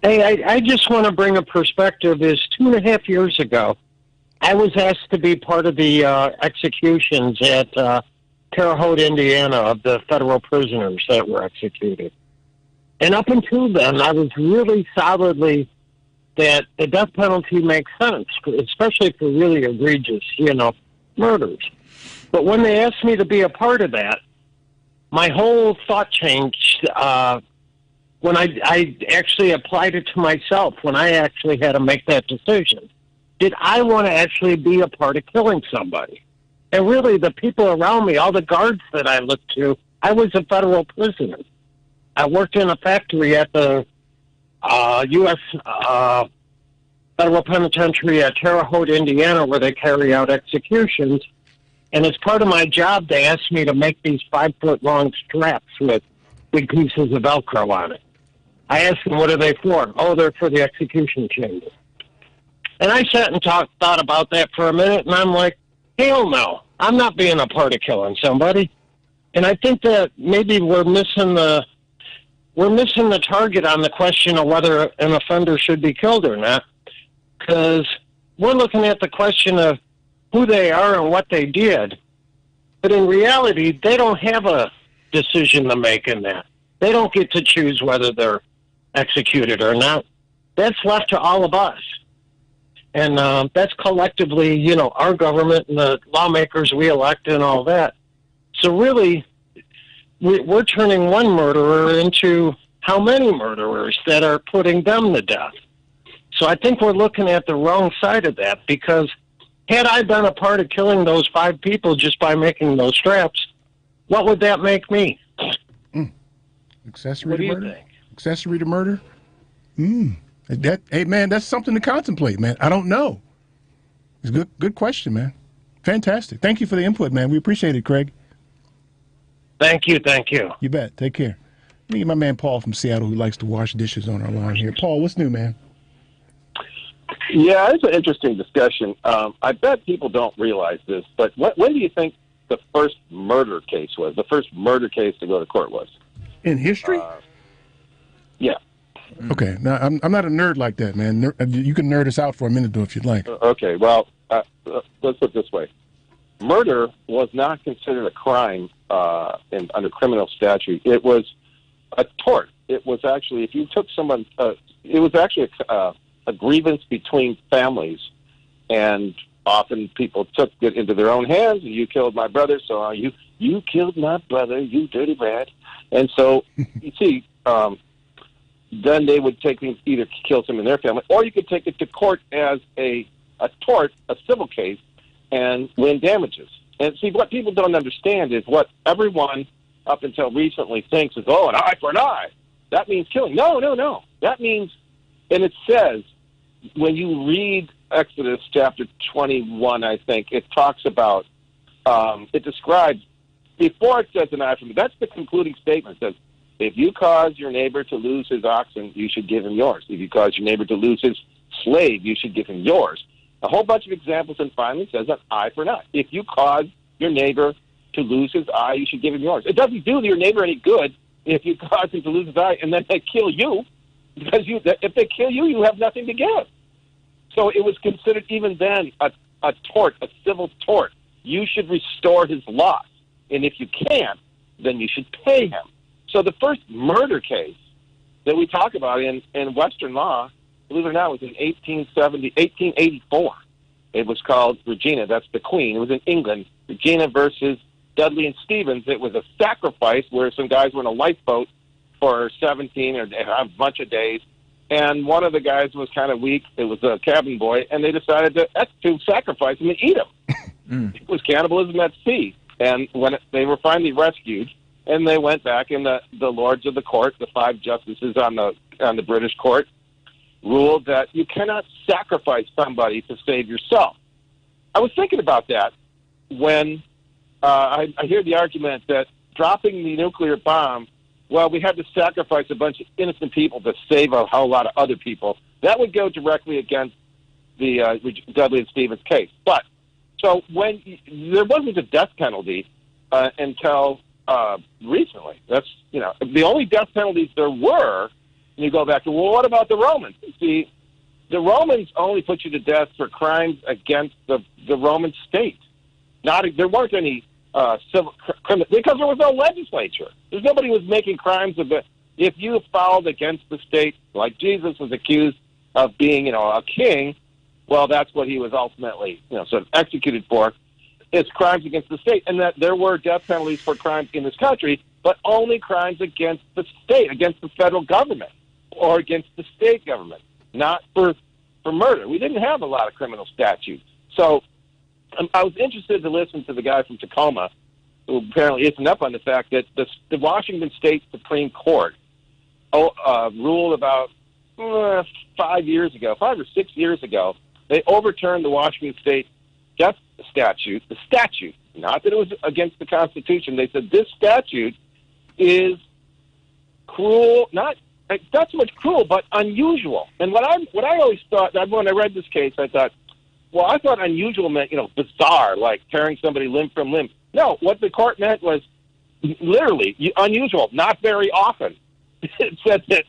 Hey, I just want to bring a perspective. Is 2.5 years ago, I was asked to be part of the executions at Terre Haute, Indiana, of the federal prisoners that were executed. And up until then, I was really solidly that the death penalty makes sense, especially for really egregious, murders. But when they asked me to be a part of that, my whole thought changed when I actually applied it to myself, when I actually had to make that decision. Did I want to actually be a part of killing somebody? And really, the people around me, all the guards that I looked to, I was a federal prisoner. I worked in a factory at the U.S. Federal Penitentiary at Terre Haute, Indiana, where they carry out executions. And as part of my job, they asked me to make these 5-foot-long straps with big pieces of Velcro on it. I asked them, what are they for? Oh, they're for the execution chamber. And I sat and thought about that for a minute, and I'm like, hell no, I'm not being a part of killing somebody. And I think that maybe we're missing the target on the question of whether an offender should be killed or not, because we're looking at the question of who they are and what they did. But in reality, they don't have a decision to make in that. They don't get to choose whether they're executed or not. That's left to all of us. And that's collectively, you know, our government and the lawmakers we elect and all that. So really, we're turning one murderer into how many murderers that are putting them to death. So I think we're looking at the wrong side of that, because had I been a part of killing those 5 people just by making those straps, what would that make me? Accessory What to do you murder? think? Accessory to murder? Hey, man, that's something to contemplate, man. I don't know. It's a good question, man. Fantastic. Thank you for the input, man. We appreciate it, Craig. Thank you. You bet. Take care. Let me get my man Paul from Seattle, who likes to wash dishes, on our line here. Paul, what's new, man? Yeah, it's an interesting discussion. I bet people don't realize this, but when do you think the first murder case was? The first murder case to go to court was? In history? Yeah. Okay. Now, I'm not a nerd like that, man. You can nerd us out for a minute, though, if you'd like. Okay, well, let's put it this way. Murder was not considered a crime under criminal statute. It was a tort. It was actually, if you took someone, it was actually a grievance between families, and often people took it into their own hands. You killed my brother, so you killed my brother, you dirty rat. And so, you see, then they would either kill someone in their family, or you could take it to court as a tort, a civil case, and win damages. And see, what people don't understand is what everyone up until recently thinks is, an eye for an eye. That means killing. No. That means, and it says, when you read Exodus chapter 21, I think, it talks about, it describes, before it says an eye for an eye, that's the concluding statement. It says, if you cause your neighbor to lose his oxen, you should give him yours. If you cause your neighbor to lose his slave, you should give him yours. A whole bunch of examples, and finally says an eye for an eye. If you cause your neighbor to lose his eye, you should give him yours. It doesn't do your neighbor any good if you cause him to lose his eye and then they kill you, because if they kill you, you have nothing to give. So it was considered even then a tort, a civil tort. You should restore his loss, and if you can't, then you should pay him. So the first murder case that we talk about in Western law, believe it or not, was in 1884. It was called Regina. That's the Queen. It was in England. Regina versus Dudley and Stevens. It was a sacrifice where some guys were in a lifeboat for 17 or a bunch of days, and one of the guys was kind of weak. It was a cabin boy, and they decided to sacrifice him and eat him. It was cannibalism at sea. And when they were finally rescued, and they went back, and the lords of the court, the 5 justices on the British court, ruled that you cannot sacrifice somebody to save yourself. I was thinking about that when I hear the argument that dropping the nuclear bomb, well, we had to sacrifice a bunch of innocent people to save a whole lot of other people. That would go directly against the Dudley and Stevens case. But so when there wasn't a death penalty until recently. That's, the only death penalties there were. And you go back to, well, what about the Romans? See, the Romans only put you to death for crimes against the Roman state. There weren't any civil criminal, because there was no legislature. There's nobody who was making crimes of it. If you fouled against the state, like Jesus was accused of being, a king, well, that's what he was ultimately, sort of executed for. It's crimes against the state, and that there were death penalties for crimes in this country, but only crimes against the state, against the federal government, or against the state government, not for murder. We didn't have a lot of criminal statutes. So I was interested to listen to the guy from Tacoma, who apparently isn't up on the fact that the Washington State Supreme Court ruled about 5 or 6 years ago. They overturned the Washington State death statute, the statute, not that it was against the Constitution. They said this statute is cruel, not so much cruel, but unusual. And what I always thought, when I read this case, I thought unusual meant, bizarre, like tearing somebody limb from limb. No, what the court meant was literally unusual, not very often. It said that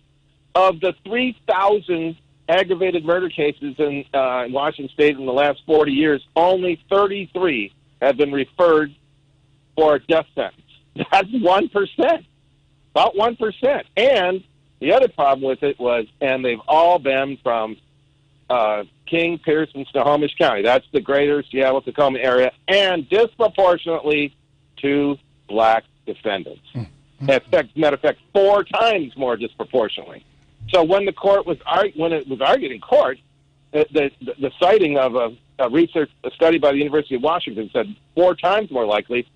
of the 3,000 aggravated murder cases in Washington State in the last 40 years, only 33 have been referred for a death sentence. That's 1%, about 1%. And the other problem with it was, and they've all been from King, Pierce, and Snohomish County. That's the greater Seattle-Tacoma area, and disproportionately to black defendants. Matter of fact, 4 times more disproportionately. So when the court was argued in court, the citing of a study by the University of Washington said 4 times more likely,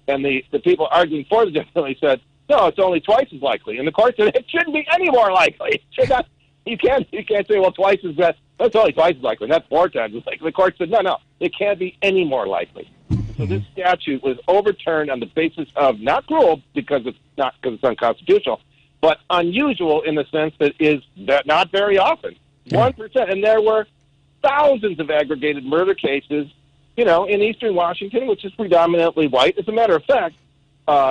and the people arguing for the death penalty said, no, it's only twice as likely. And the court said it shouldn't be any more likely. It should not. You can't say, well, twice as bad. That's only twice as likely, not 4 times as likely. The court said, no, it can't be any more likely. So this statute was overturned on the basis of not cruel because it's unconstitutional, but unusual in the sense that is not very often. 1%, and there were thousands of aggregated murder cases, in eastern Washington, which is predominantly white. As a matter of fact,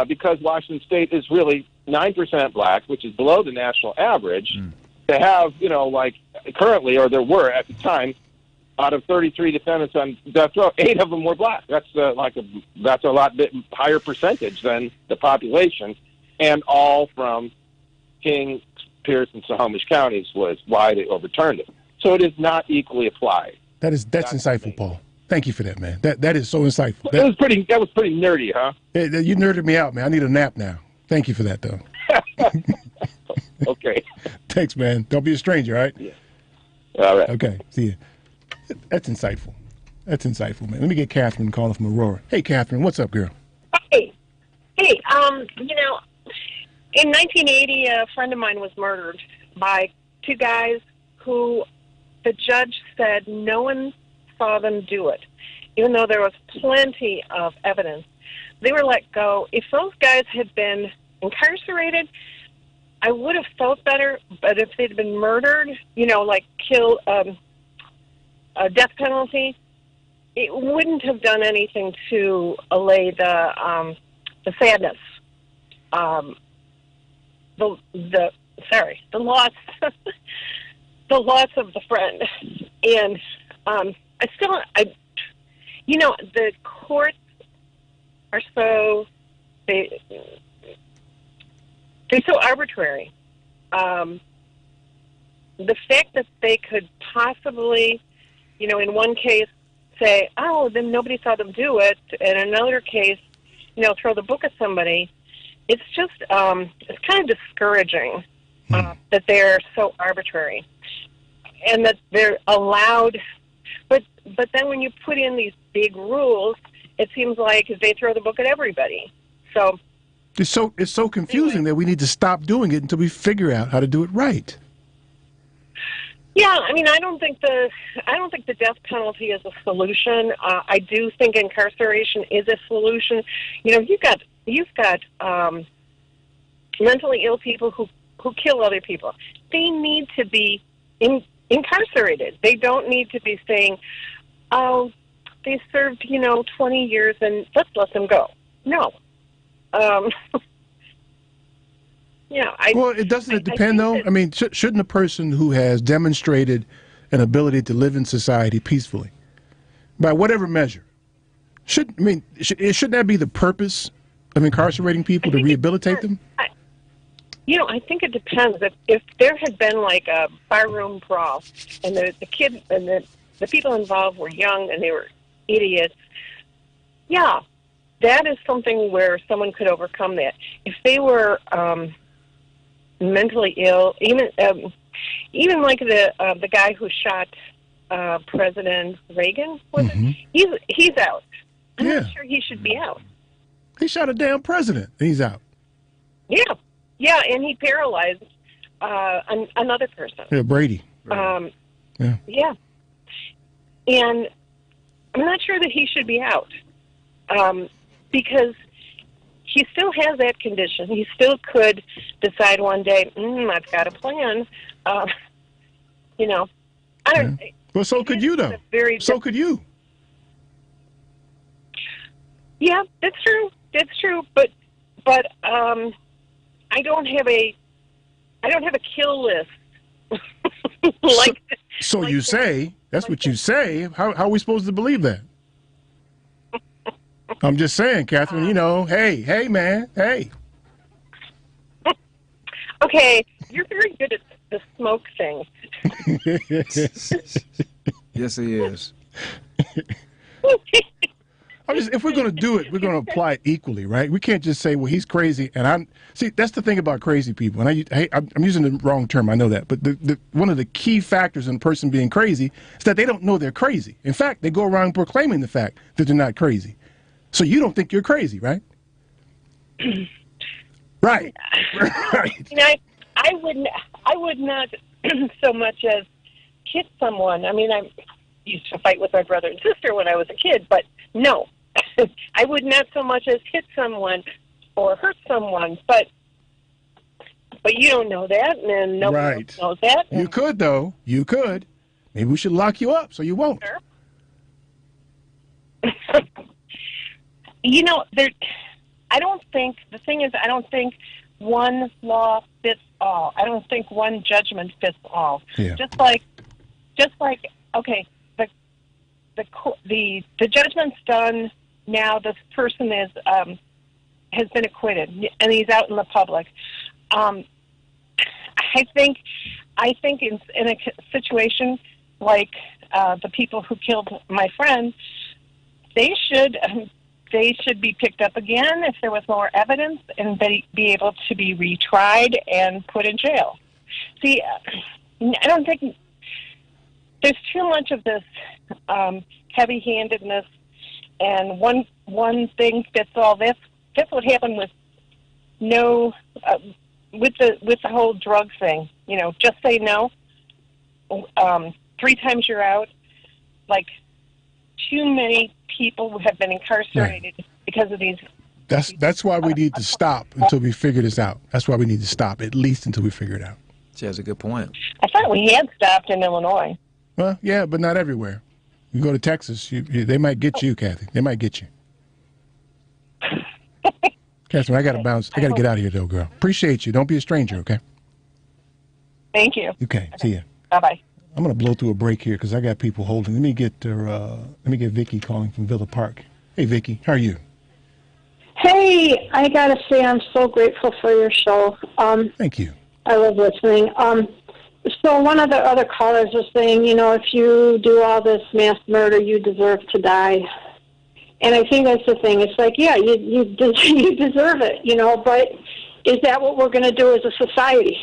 because Washington State is really 9% black, which is below the national average, to have, like currently, or there were at the time, out of 33 defendants on death row, 8 of them were black. That's a lot bit higher percentage than the population, and all from King, Pierce, and Snohomish counties was why they overturned it. So it is not equally applied. That's insightful, Paul. Thank you for that, man. That is so insightful. That was pretty nerdy, huh? You nerded me out, man. I need a nap now. Thank you for that, though. Okay. Thanks, man. Don't be a stranger, all right? Yeah. All right. Okay. See you. That's insightful. Man. Let me get Catherine calling from Aurora. Hey, Catherine, what's up, girl? Hey. In 1980, a friend of mine was murdered by 2 guys who the judge said no one saw them do it, even though there was plenty of evidence. They were let go. If those guys had been incarcerated, I would have felt better, but if they'd been murdered, like killed, a death penalty, it wouldn't have done anything to allay the sadness, the loss, the loss of the friend, and the courts are they're so arbitrary. The fact that they could possibly, in one case say, oh, then nobody saw them do it, and in another case, throw the book at somebody, it's just, it's kind of discouraging that they're so arbitrary and that they're allowed. But then when you put in these big rules, it seems like they throw the book at everybody. So it's so confusing that we need to stop doing it until we figure out how to do it right. Yeah, I don't think the death penalty is a solution. I do think incarceration is a solution. You've got mentally ill people who kill other people. They need to be incarcerated. They don't need to be saying, "Oh, they served 20 years and let's let them go." No. Well, it doesn't depend, though? Shouldn't a person who has demonstrated an ability to live in society peacefully, by whatever measure, shouldn't that be the purpose of incarcerating people, to rehabilitate them? I think it depends. If there had been like a barroom brawl, and the kids and the people involved were young and they were idiots, yeah, that is something where someone could overcome that. If they were mentally ill, even like the guy who shot President Reagan, he's out. I'm not sure he should be out. He shot a damn president. He's out. Yeah, and he paralyzed another person. Yeah, Brady. Yeah, and I'm not sure that he should be out because he still has that condition. He still could decide one day, I've got a plan. I don't. Well, so could you, though. So could you. Yeah, that's true. But I don't have a kill list. So you say, that's what you say. How are we supposed to believe that? I'm just saying, Catherine, hey, man, hey. Okay, you're very good at the smoke thing. Yes, he is. If we're going to do it, we're going to apply it equally, right? We can't just say, well, he's crazy. And that's the thing about crazy people. And I'm using the wrong term, I know that. But one of the key factors in a person being crazy is that they don't know they're crazy. In fact, they go around proclaiming the fact that they're not crazy. So you don't think you're crazy, right? Right. Right. You know, I would not so much as hit someone. I mean, I used to fight with my brother and sister when I was a kid, but no, I would not so much as hit someone or hurt someone. But you don't know that, and nobody else knows that. You could, though. You could. Maybe we should lock you up so you won't. Sure. You know, I don't think one law fits all. I don't think one judgment fits all. Yeah. Just like, okay, the judgment's done now. This person has been acquitted, and he's out in the public. I think in a situation like the people who killed my friend, they should be picked up again if there was more evidence, and be able to be retried and put in jail. See, I don't think there's too much of this heavy-handedness, and one thing fits all. That's what happened with with the whole drug thing. You know, just say no. 3 times you're out. Like, too many people have been incarcerated because of these. That's why we need to stop until we figure this out. That's why we need to stop, at least until we figure it out. She has a good point. I thought we had stopped in Illinois. Well, yeah, but not everywhere. You go to Texas, they might get you, Kathy. They might get you. Catherine, I got to bounce. I got to get out of here, though, girl. Appreciate you. Don't be a stranger, okay? Thank you. Okay, see ya. Bye-bye. I'm going to blow through a break here because I got people holding. Let me get Vicky calling from Villa Park. Hey, Vicky, how are you? Hey, I got to say I'm so grateful for your show. Thank you. I love listening. So one of the other callers was saying, you know, if you do all this mass murder, you deserve to die. And I think that's the thing. It's like, yeah, you deserve it, you know, but is that what we're going to do as a society?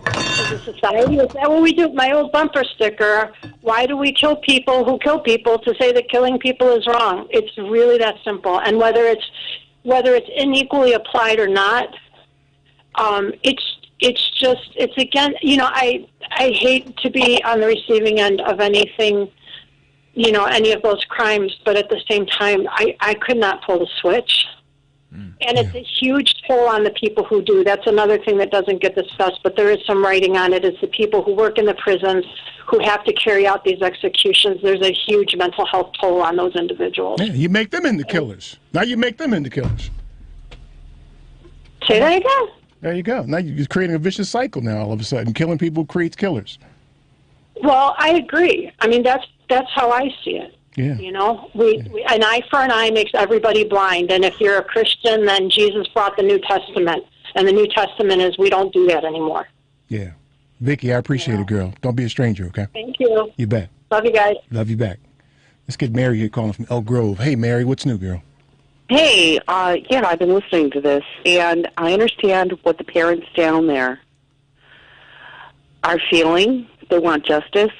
As a society, is that what we do? My old bumper sticker, why do we kill people who kill people, to say that killing people is wrong? It's really that simple. And whether it's unequally applied or not, it's again, you know, I hate to be on the receiving end of anything, you know, any of those crimes, but at the same time, I could not pull the switch. And it's a huge toll on the people who do. That's another thing that doesn't get discussed, but there is some writing on it. It's the people who work in the prisons who have to carry out these executions. There's a huge mental health toll on those individuals. Yeah, you make them into killers. Now you make them into killers. Say that again. There you go. Now you're creating a vicious cycle now all of a sudden. Killing people creates killers. Well, I agree. I mean, that's how I see it. Yeah. You know, an eye for an eye makes everybody blind. And if you're a Christian, then Jesus brought the New Testament. And the New Testament is we don't do that anymore. Yeah. Vicky, I appreciate it, girl. Don't be a stranger, okay? Thank you. You bet. Love you guys. Love you back. Let's get Mary here calling from Elk Grove. Hey, Mary, what's new, girl? Hey, yeah, I've been listening to this, and I understand what the parents down there are feeling. They want justice,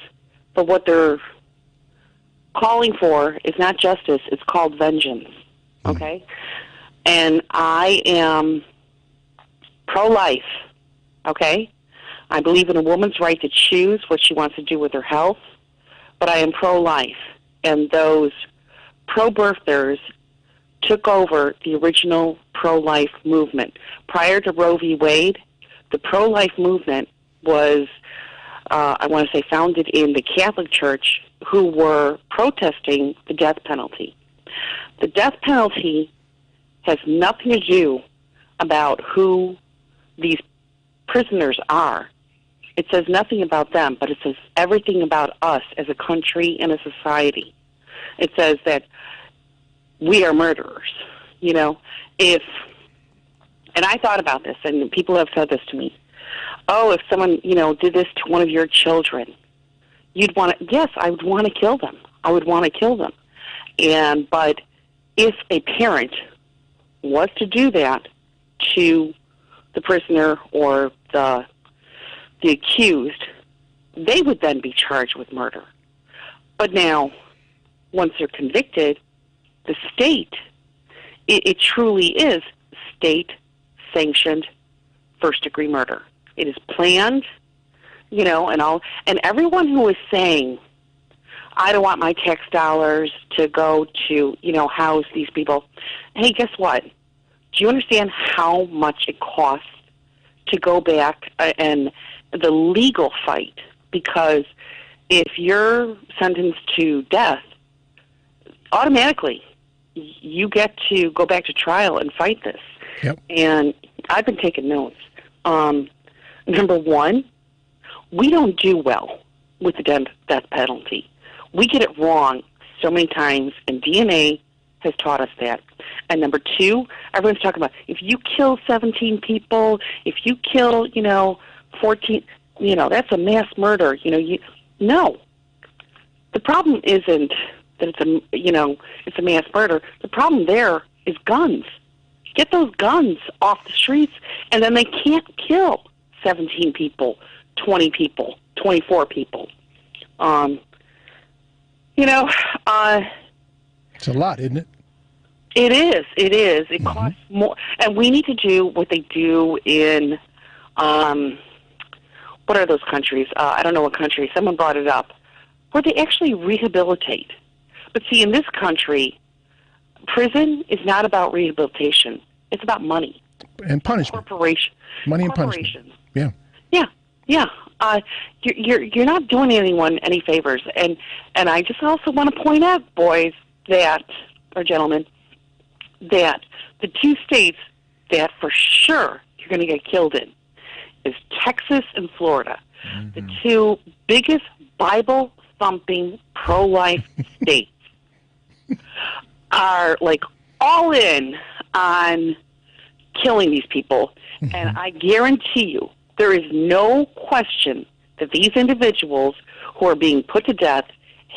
but what they're calling for is not justice. It's called vengeance, okay? And I am pro-life, okay? I believe in a woman's right to choose what she wants to do with her health, but I am pro-life. And those pro-birthers took over the original pro-life movement. Prior to Roe v. Wade, the pro-life movement was, I want to say, founded in the Catholic Church, who were protesting the death penalty. The death penalty has nothing to do about who these prisoners are. It says nothing about them, but it says everything about us as a country and a society. It says that we are murderers, you know. And I thought about this, and people have said this to me. Oh, if someone, you know, did this to one of your children, you'd want to, yes, I would want to kill them. I would want to kill them. But if a parent was to do that to the prisoner or the accused, they would then be charged with murder. But now, once they're convicted, the state, it truly is state-sanctioned first-degree murder. It is planned, and everyone who is saying, I don't want my tax dollars to go to, house these people. Hey, guess what? Do you understand how much it costs to go back and the legal fight? Because if you're sentenced to death, automatically you get to go back to trial and fight this. Yep. And I've been taking notes. Number one, we don't do well with the death penalty. We get it wrong so many times, and DNA has taught us that. And number two, everyone's talking about, if you kill 17 people, if you kill, 14, that's a mass murder. No. The problem isn't that it's a mass murder. The problem there is guns. Get those guns off the streets, and then they can't kill 17 people, 20 people, 24 people. It's a lot, isn't it? It is. It costs more. And we need to do what they do in, what are those countries? I don't know what country. Someone brought it up. Where they actually rehabilitate. But see, in this country, prison is not about rehabilitation. It's about money. And punishment. Money and punishment. Yeah. Yeah. You're not doing anyone any favors. And I just also want to point out, boys, or gentlemen, that the two states that for sure you're going to get killed in is Texas and Florida. Mm-hmm. The two biggest Bible-thumping pro-life states are like all in on killing these people. Mm-hmm. And I guarantee you, there is no question that these individuals who are being put to death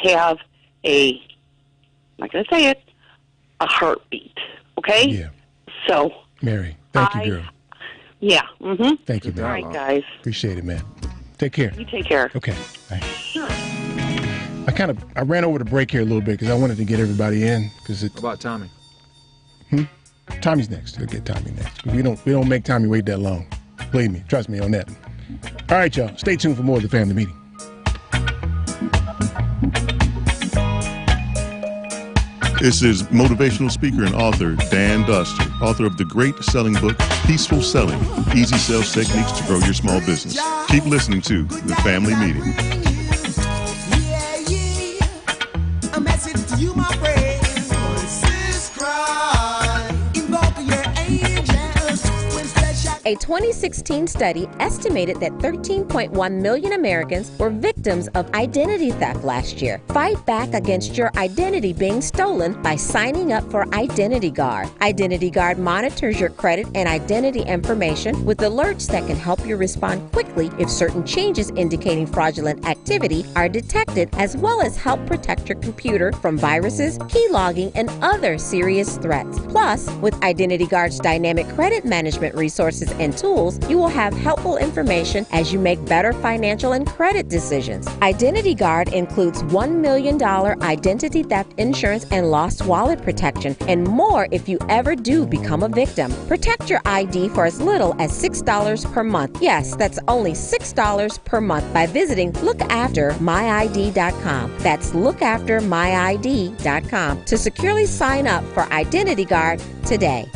have I'm not going to say it, a heartbeat. Okay? Yeah. So, Mary, thank you, girl. Yeah. Mm-hmm. Thank you, man. All right, guys. Appreciate it, man. Take care. You take care. Okay. Bye. Sure. I ran over the break here a little bit because I wanted to get everybody in. What about Tommy? Tommy's next. We'll get Tommy next. We don't make Tommy wait that long. Believe me. Trust me on that. All right, y'all. Stay tuned for more of the Family Meeting. This is motivational speaker and author Dan Duster, author of the great-selling book, Peaceful Selling, Easy Sales Techniques to Grow Your Small Business. Keep listening to The Family Meeting. A message to you, my friend. Voices cry, invoke your angels. A 2016 study estimated that 13.1 million Americans were victims of identity theft last year. Fight back against your identity being stolen by signing up for Identity Guard. Identity Guard monitors your credit and identity information with alerts that can help you respond quickly if certain changes indicating fraudulent activity are detected, as well as help protect your computer from viruses, keylogging, and other serious threats. Plus, with Identity Guard's dynamic credit management resources and tools, you will have helpful information as you make better financial and credit decisions. Identity Guard includes $1 million identity theft insurance and lost wallet protection, and more if you ever do become a victim. Protect your ID for as little as $6 per month. Yes, that's only $6 per month by visiting lookaftermyid.com. That's lookaftermyid.com to securely sign up for Identity Guard today.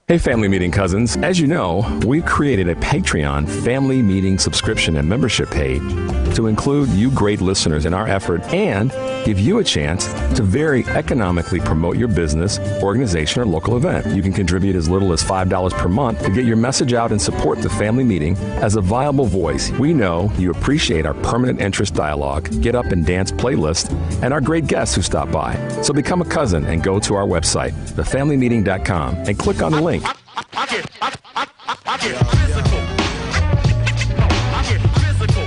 Hey, Family Meeting cousins. As you know, we've created a Patreon Family Meeting subscription and membership page to include you great listeners in our effort and give you a chance to very economically promote your business, organization, or local event. You can contribute as little as $5 per month to get your message out and support the Family Meeting as a viable voice. We know you appreciate our permanent interest dialogue, get up and dance playlist, and our great guests who stop by. So become a cousin and go to our website, thefamilymeeting.com, and click on the link. I get physical. I get physical.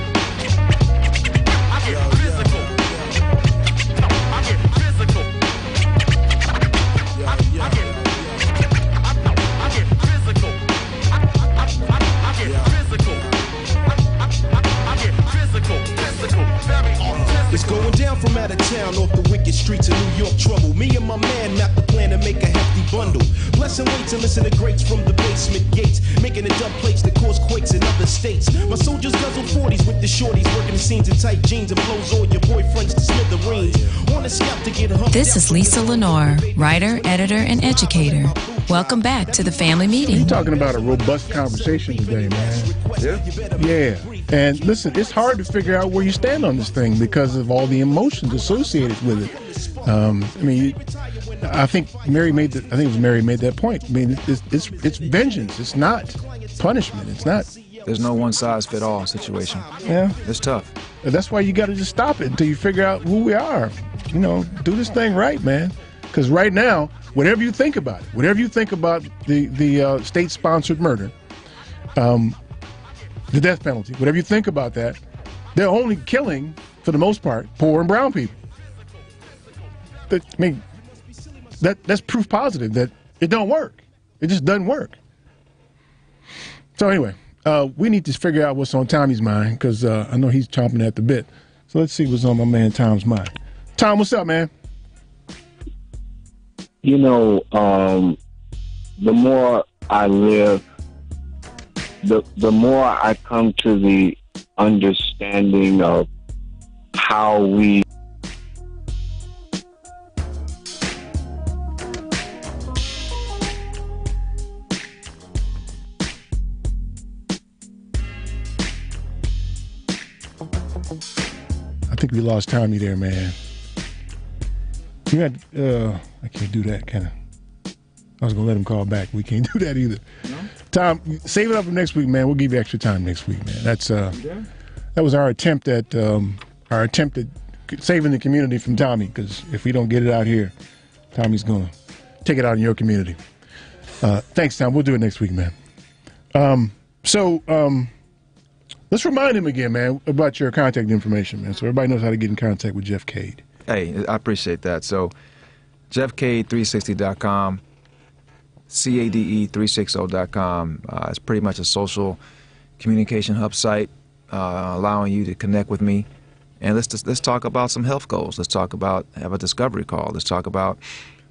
Plan to make a hefty bundle. Blessing weights and listen to greats from the basement gates. Making it dub plates that cause quakes in other states. My soldiers guzzle 40s with the shorties. Working the scenes in tight jeans and blows all your boyfriends to smithereens. On a scalp to get humped. This is Lisa Lenore, writer, editor, and educator. Welcome back to the family meeting. You're talking about a robust conversation today, man. Yeah. And listen, it's hard to figure out where you stand on this thing because of all the emotions associated with it. I mean, I think Mary made that point. I mean, it's vengeance. It's not punishment. It's not. There's no one size fit all situation. Yeah. It's tough. And that's why you got to just stop it until you figure out who we are. You know, do this thing right, man. Because right now, whatever you think about it, whatever you think about the state-sponsored murder, the death penalty, whatever you think about that, they're only killing, for the most part, poor and brown people. I mean, that's proof positive that it don't work. It just doesn't work. So anyway, we need to figure out what's on Tommy's mind because I know he's chomping at the bit. So let's see what's on my man Tom's mind. Tom, what's up, man? You know, the more I live, the more I come to the understanding of how we I think we lost Tommy there, man. We got, I can't do that, can I? I was going to let him call back. We can't do that either. No? Tom, save it up for next week, man. We'll give you extra time next week, man. That's that was our attempt at saving the community from Tommy, because if we don't get it out here, Tommy's going to take it out in your community. Thanks, Tom. We'll do it next week, man. Let's remind him again, man, about your contact information, man, so everybody knows how to get in contact with Jeff Cade. Hey, I appreciate that. So, JeffCade360.com, CADE360.com. It's pretty much a social communication hub site, allowing you to connect with me. And let's talk about some health goals. Let's talk about, have a discovery call. Let's talk about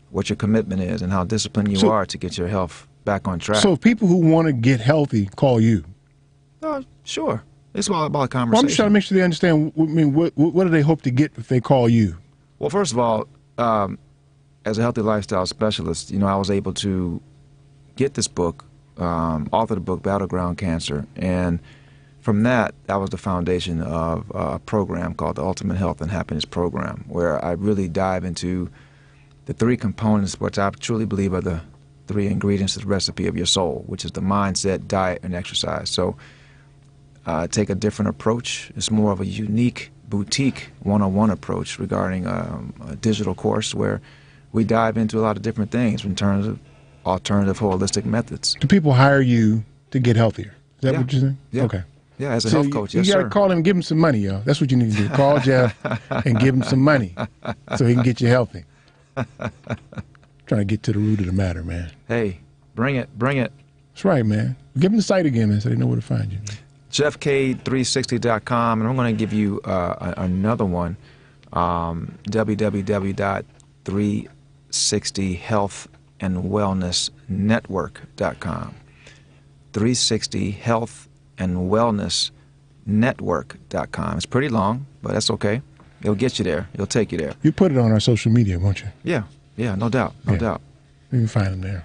what your commitment is and how disciplined you are to get your health back on track. So if people who want to get healthy call you. Sure. It's all about a conversation. Well, I'm just trying to make sure they understand. I mean, what do they hope to get if they call you? Well, first of all, as a healthy lifestyle specialist, you know, I was able to get this book, author the book, Battleground Cancer, and from that was the foundation of a program called the Ultimate Health and Happiness Program, where I really dive into the three components, which I truly believe are the three ingredients to the recipe of your soul, which is the mindset, diet, and exercise. So take a different approach. It's more of a unique boutique one-on-one approach regarding a digital course where we dive into a lot of different things in terms of alternative holistic methods. Do people hire you to get healthier? Is that what you're saying? Yeah. Okay. Yeah, as a health coach, yes, you got sir. to call him and give him some money, y'all. That's what you need to do. Call Jeff and give him some money so he can get you healthy. Trying to get to the root of the matter, man. Hey, bring it. That's right, man. Give them the site again, man, so they know where to find you. JeffCade360.com, and I'm going to give you another one, www.360healthandwellnessnetwork.com. 360healthandwellnessnetwork.com. It's pretty long, but that's okay. It'll get you there. It'll take you there. You put it on our social media, won't you? Yeah, no doubt. You can find them there.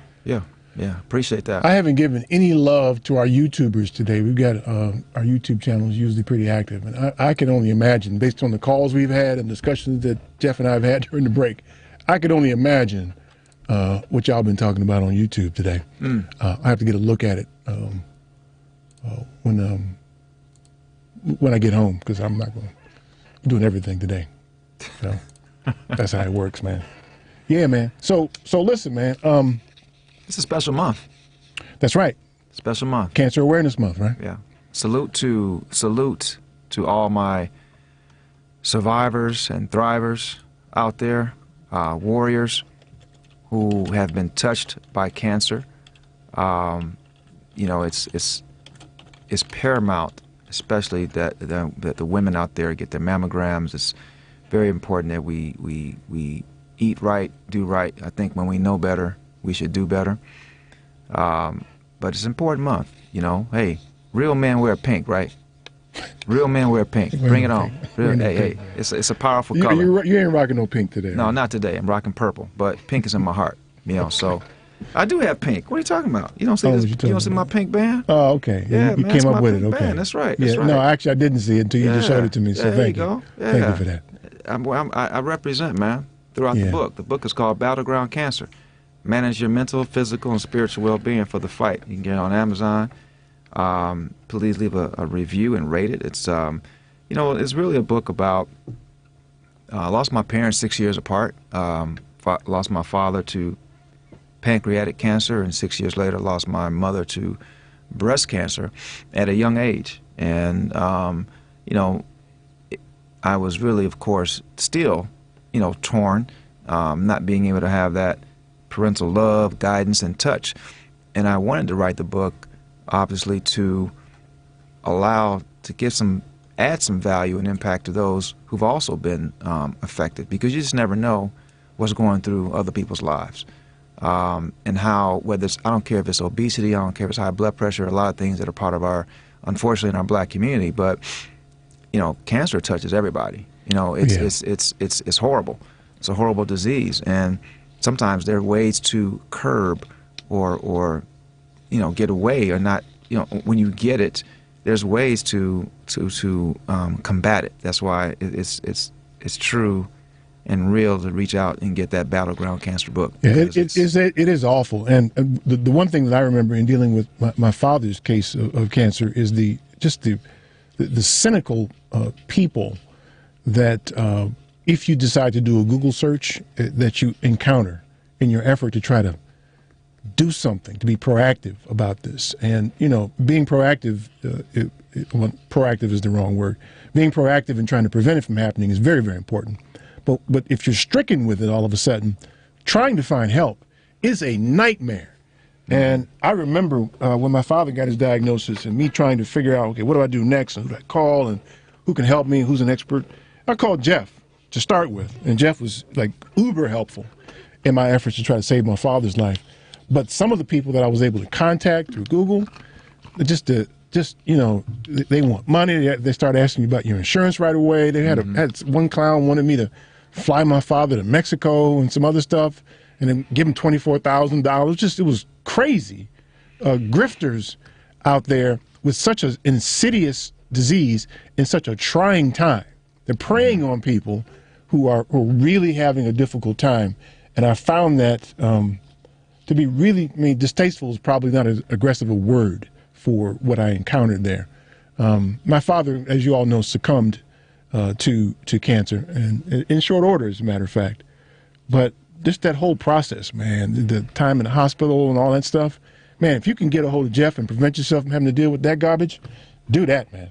Yeah, appreciate that. I haven't given any love to our YouTubers today. We've got our YouTube channel is usually pretty active, and I can only imagine, based on the calls we've had and discussions that Jeff and I have had during the break, I could only imagine what y'all been talking about on YouTube today. I have to get a look at it when I get home, because I'm doing everything today. So that's how it works, man. Yeah, man. So listen, man. It's a special month. That's right. Special month. Cancer Awareness Month, right? Yeah. Salute to all my survivors and thrivers out there, warriors who have been touched by cancer. You know, it's paramount, especially that the women out there get their mammograms. It's very important that we eat right, do right. I think when we know better, we should do better. But it's an important month, you know. Hey, real men wear pink, right? Real men wear pink. Bring it on. Hey, it's a powerful color. You ain't rocking no pink today. No, not today. I'm rocking purple, but pink is in my heart, you know. So I do have pink. What are you talking about? You don't see this? You don't see my pink band? Oh, okay. Yeah, you man, came it's up my with it. pink Okay, band. That's right. Yeah, That's right. no, actually, I didn't see it until you just showed it to me. So there thank you go. Yeah. Thank you for that. I represent, man, throughout the book. The book is called Battleground Cancer. Manage your mental, physical, and spiritual well-being for the fight. You can get it on Amazon. Please leave a review and rate it. It's you know, it's really a book about. I lost my parents 6 years apart. Lost my father to pancreatic cancer, and 6 years later lost my mother to breast cancer at a young age. And you know, I was really, of course, still, you know, torn, not being able to have that parental love, guidance, and touch. And I wanted to write the book, obviously, to add some value and impact to those who've also been affected, because you just never know what's going through other people's lives. And how, whether it's, I don't care if it's obesity, I don't care if it's high blood pressure, a lot of things that are part of our, unfortunately, in our black community, but, you know, cancer touches everybody. You know, it's horrible. It's a horrible disease, and sometimes there are ways to curb or you know, get away, or not, you know, when you get it, there's ways to combat it. That's why it's true and real to reach out and get that Battleground Cancer book. Yeah, it is awful. And the one thing that I remember in dealing with my father's case of cancer is the cynical people that if you decide to do a Google search that you encounter in your effort to try to do something, to be proactive about this. And, you know, being proactive, well, proactive is the wrong word. Being proactive and trying to prevent it from happening is very, very important. But if you're stricken with it all of a sudden, trying to find help is a nightmare. And I remember when my father got his diagnosis and me trying to figure out, okay, what do I do next, and who do I call, and who can help me, who's an expert. I called Jeff to start with, and Jeff was like uber helpful in my efforts to try to save my father's life. But some of the people that I was able to contact through Google, just you know, they want money. They start asking me about your insurance right away. They had had one clown wanted me to fly my father to Mexico and some other stuff, and then give him $24,000. Just, it was crazy. Grifters out there with such an insidious disease in such a trying time. They're preying on people who are really having a difficult time, and I found that. To be really, I mean, distasteful is probably not as aggressive a word for what I encountered there. My father, as you all know, succumbed to cancer, and in short order, as a matter of fact. But just that whole process, man, the time in the hospital and all that stuff, man, if you can get a hold of Jeff and prevent yourself from having to deal with that garbage, do that, man.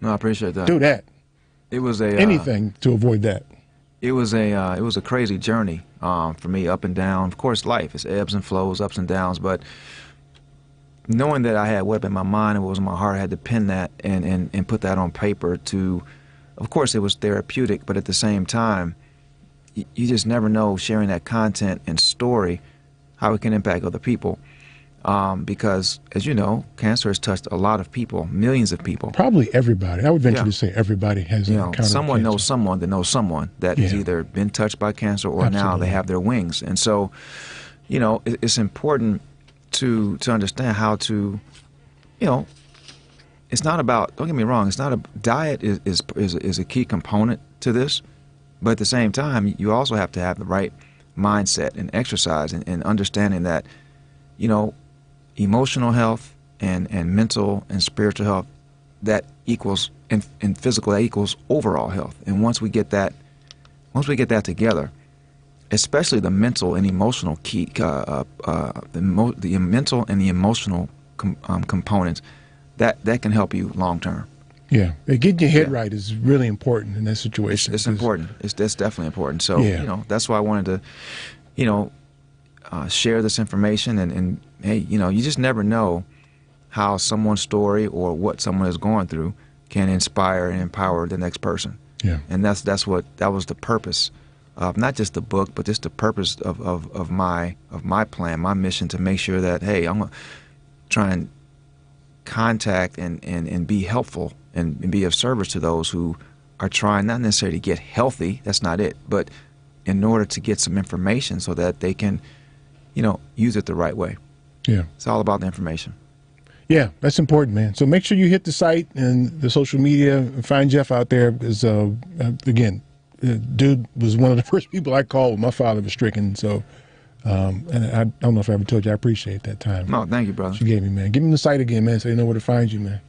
No, I appreciate that. Do that. It was anything to avoid that. It was a crazy journey for me, up and down. Of course, life is ebbs and flows, ups and downs. But knowing that I had what in my mind and what was in my heart, I had to pen that and put that on paper. To, of course, it was therapeutic, but at the same time, you just never know, sharing that content and story, how it can impact other people. Because, as you know, cancer has touched a lot of people, millions of people. Probably everybody. I would venture to say everybody has encountered someone cancer. knows someone that knows someone that has either been touched by cancer or now they have their wings. And so, you know, it's important to understand how to, you know, it's not about, don't get me wrong, it's not a, diet is a key component to this, but at the same time, you also have to have the right mindset and exercise and understanding that, you know, emotional health and mental and spiritual health, that equals, and physical, that equals overall health. And once we get that together, especially the mental and emotional key, the mental and the emotional components, that can help you long term. Yeah, getting your head right is really important in that situation. It's important. It's definitely important. So you know, that's why I wanted to, you know, share this information and hey, you know, you just never know how someone's story or what someone is going through can inspire and empower the next person. Yeah. And that was the purpose of not just the book, but just the purpose of my plan, my mission to make sure that, hey, I'm going to try and contact and be helpful and be of service to those who are trying not necessarily to get healthy, that's not it, but in order to get some information so that they can, use it the right way. Yeah. It's all about the information. Yeah, that's important, man. So make sure you hit the site and the social media and find Jeff out there because, again, dude was one of the first people I called when my father was stricken. So, and I don't know if I ever told you, I appreciate that time. No, thank you, brother. You gave me, man. Give me the site again, man, so they know where to find you, man.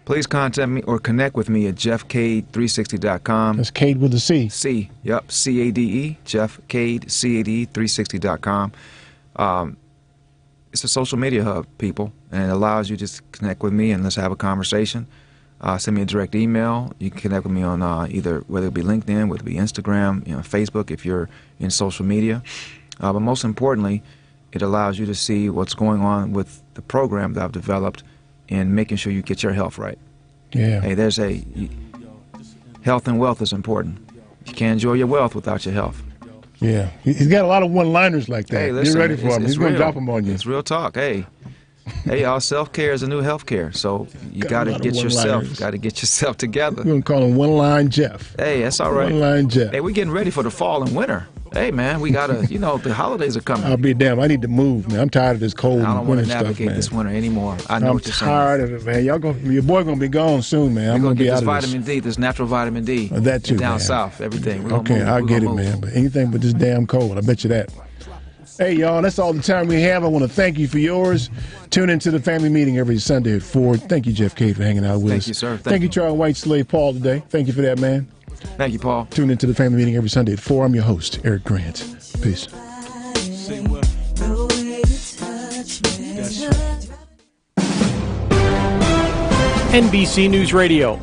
Please contact me or connect with me at jeffcade360.com. That's Cade with a C. C, yep, C-A-D-E, Jeff Cade, C-A-D-E, 360.com. It's a social media hub, people, and it allows you to just connect with me and let's have a conversation. Send me a direct email. You can connect with me on either, whether it be LinkedIn, whether it be Instagram, Facebook if you're in social media. But most importantly, it allows you to see what's going on with the program that I've developed in making sure you get your health right. Yeah. Hey, health and wealth is important. You can't enjoy your wealth without your health. Yeah. He's got a lot of one-liners like that. Hey, listen, Get ready for him. He's going to drop them on you. It's real talk. Hey, y'all, self-care is a new health care. So you got to get yourself together. We're going to call him One-Line Jeff. Hey, that's all right. One-Line Jeff. Hey, we're getting ready for the fall and winter. Hey, man, we got to, the holidays are coming. I'll be damned. I need to move, man. I'm tired of this cold I don't want to stuff, navigate man. this winter anymore. I know what you're saying. I'm tired of it, man. Your boy going to be gone soon, man. I'm going to be out of this. Vitamin D, this natural vitamin D. That too, down man. south, everything. Okay, I get it, man. But anything but this damn cold, I bet you that. Hey, y'all, that's all the time we have. I want to thank you for yours. Tune into the family meeting every Sunday at 4. Thank you, Jeff Cade, for hanging out with us. Thank you, sir. Thank you, Charles White, Slave Paul, today. Thank you for that, man. Thank you, Paul. Tune into the family meeting every Sunday at 4. I'm your host, Eric Grant. Peace. NBC News Radio.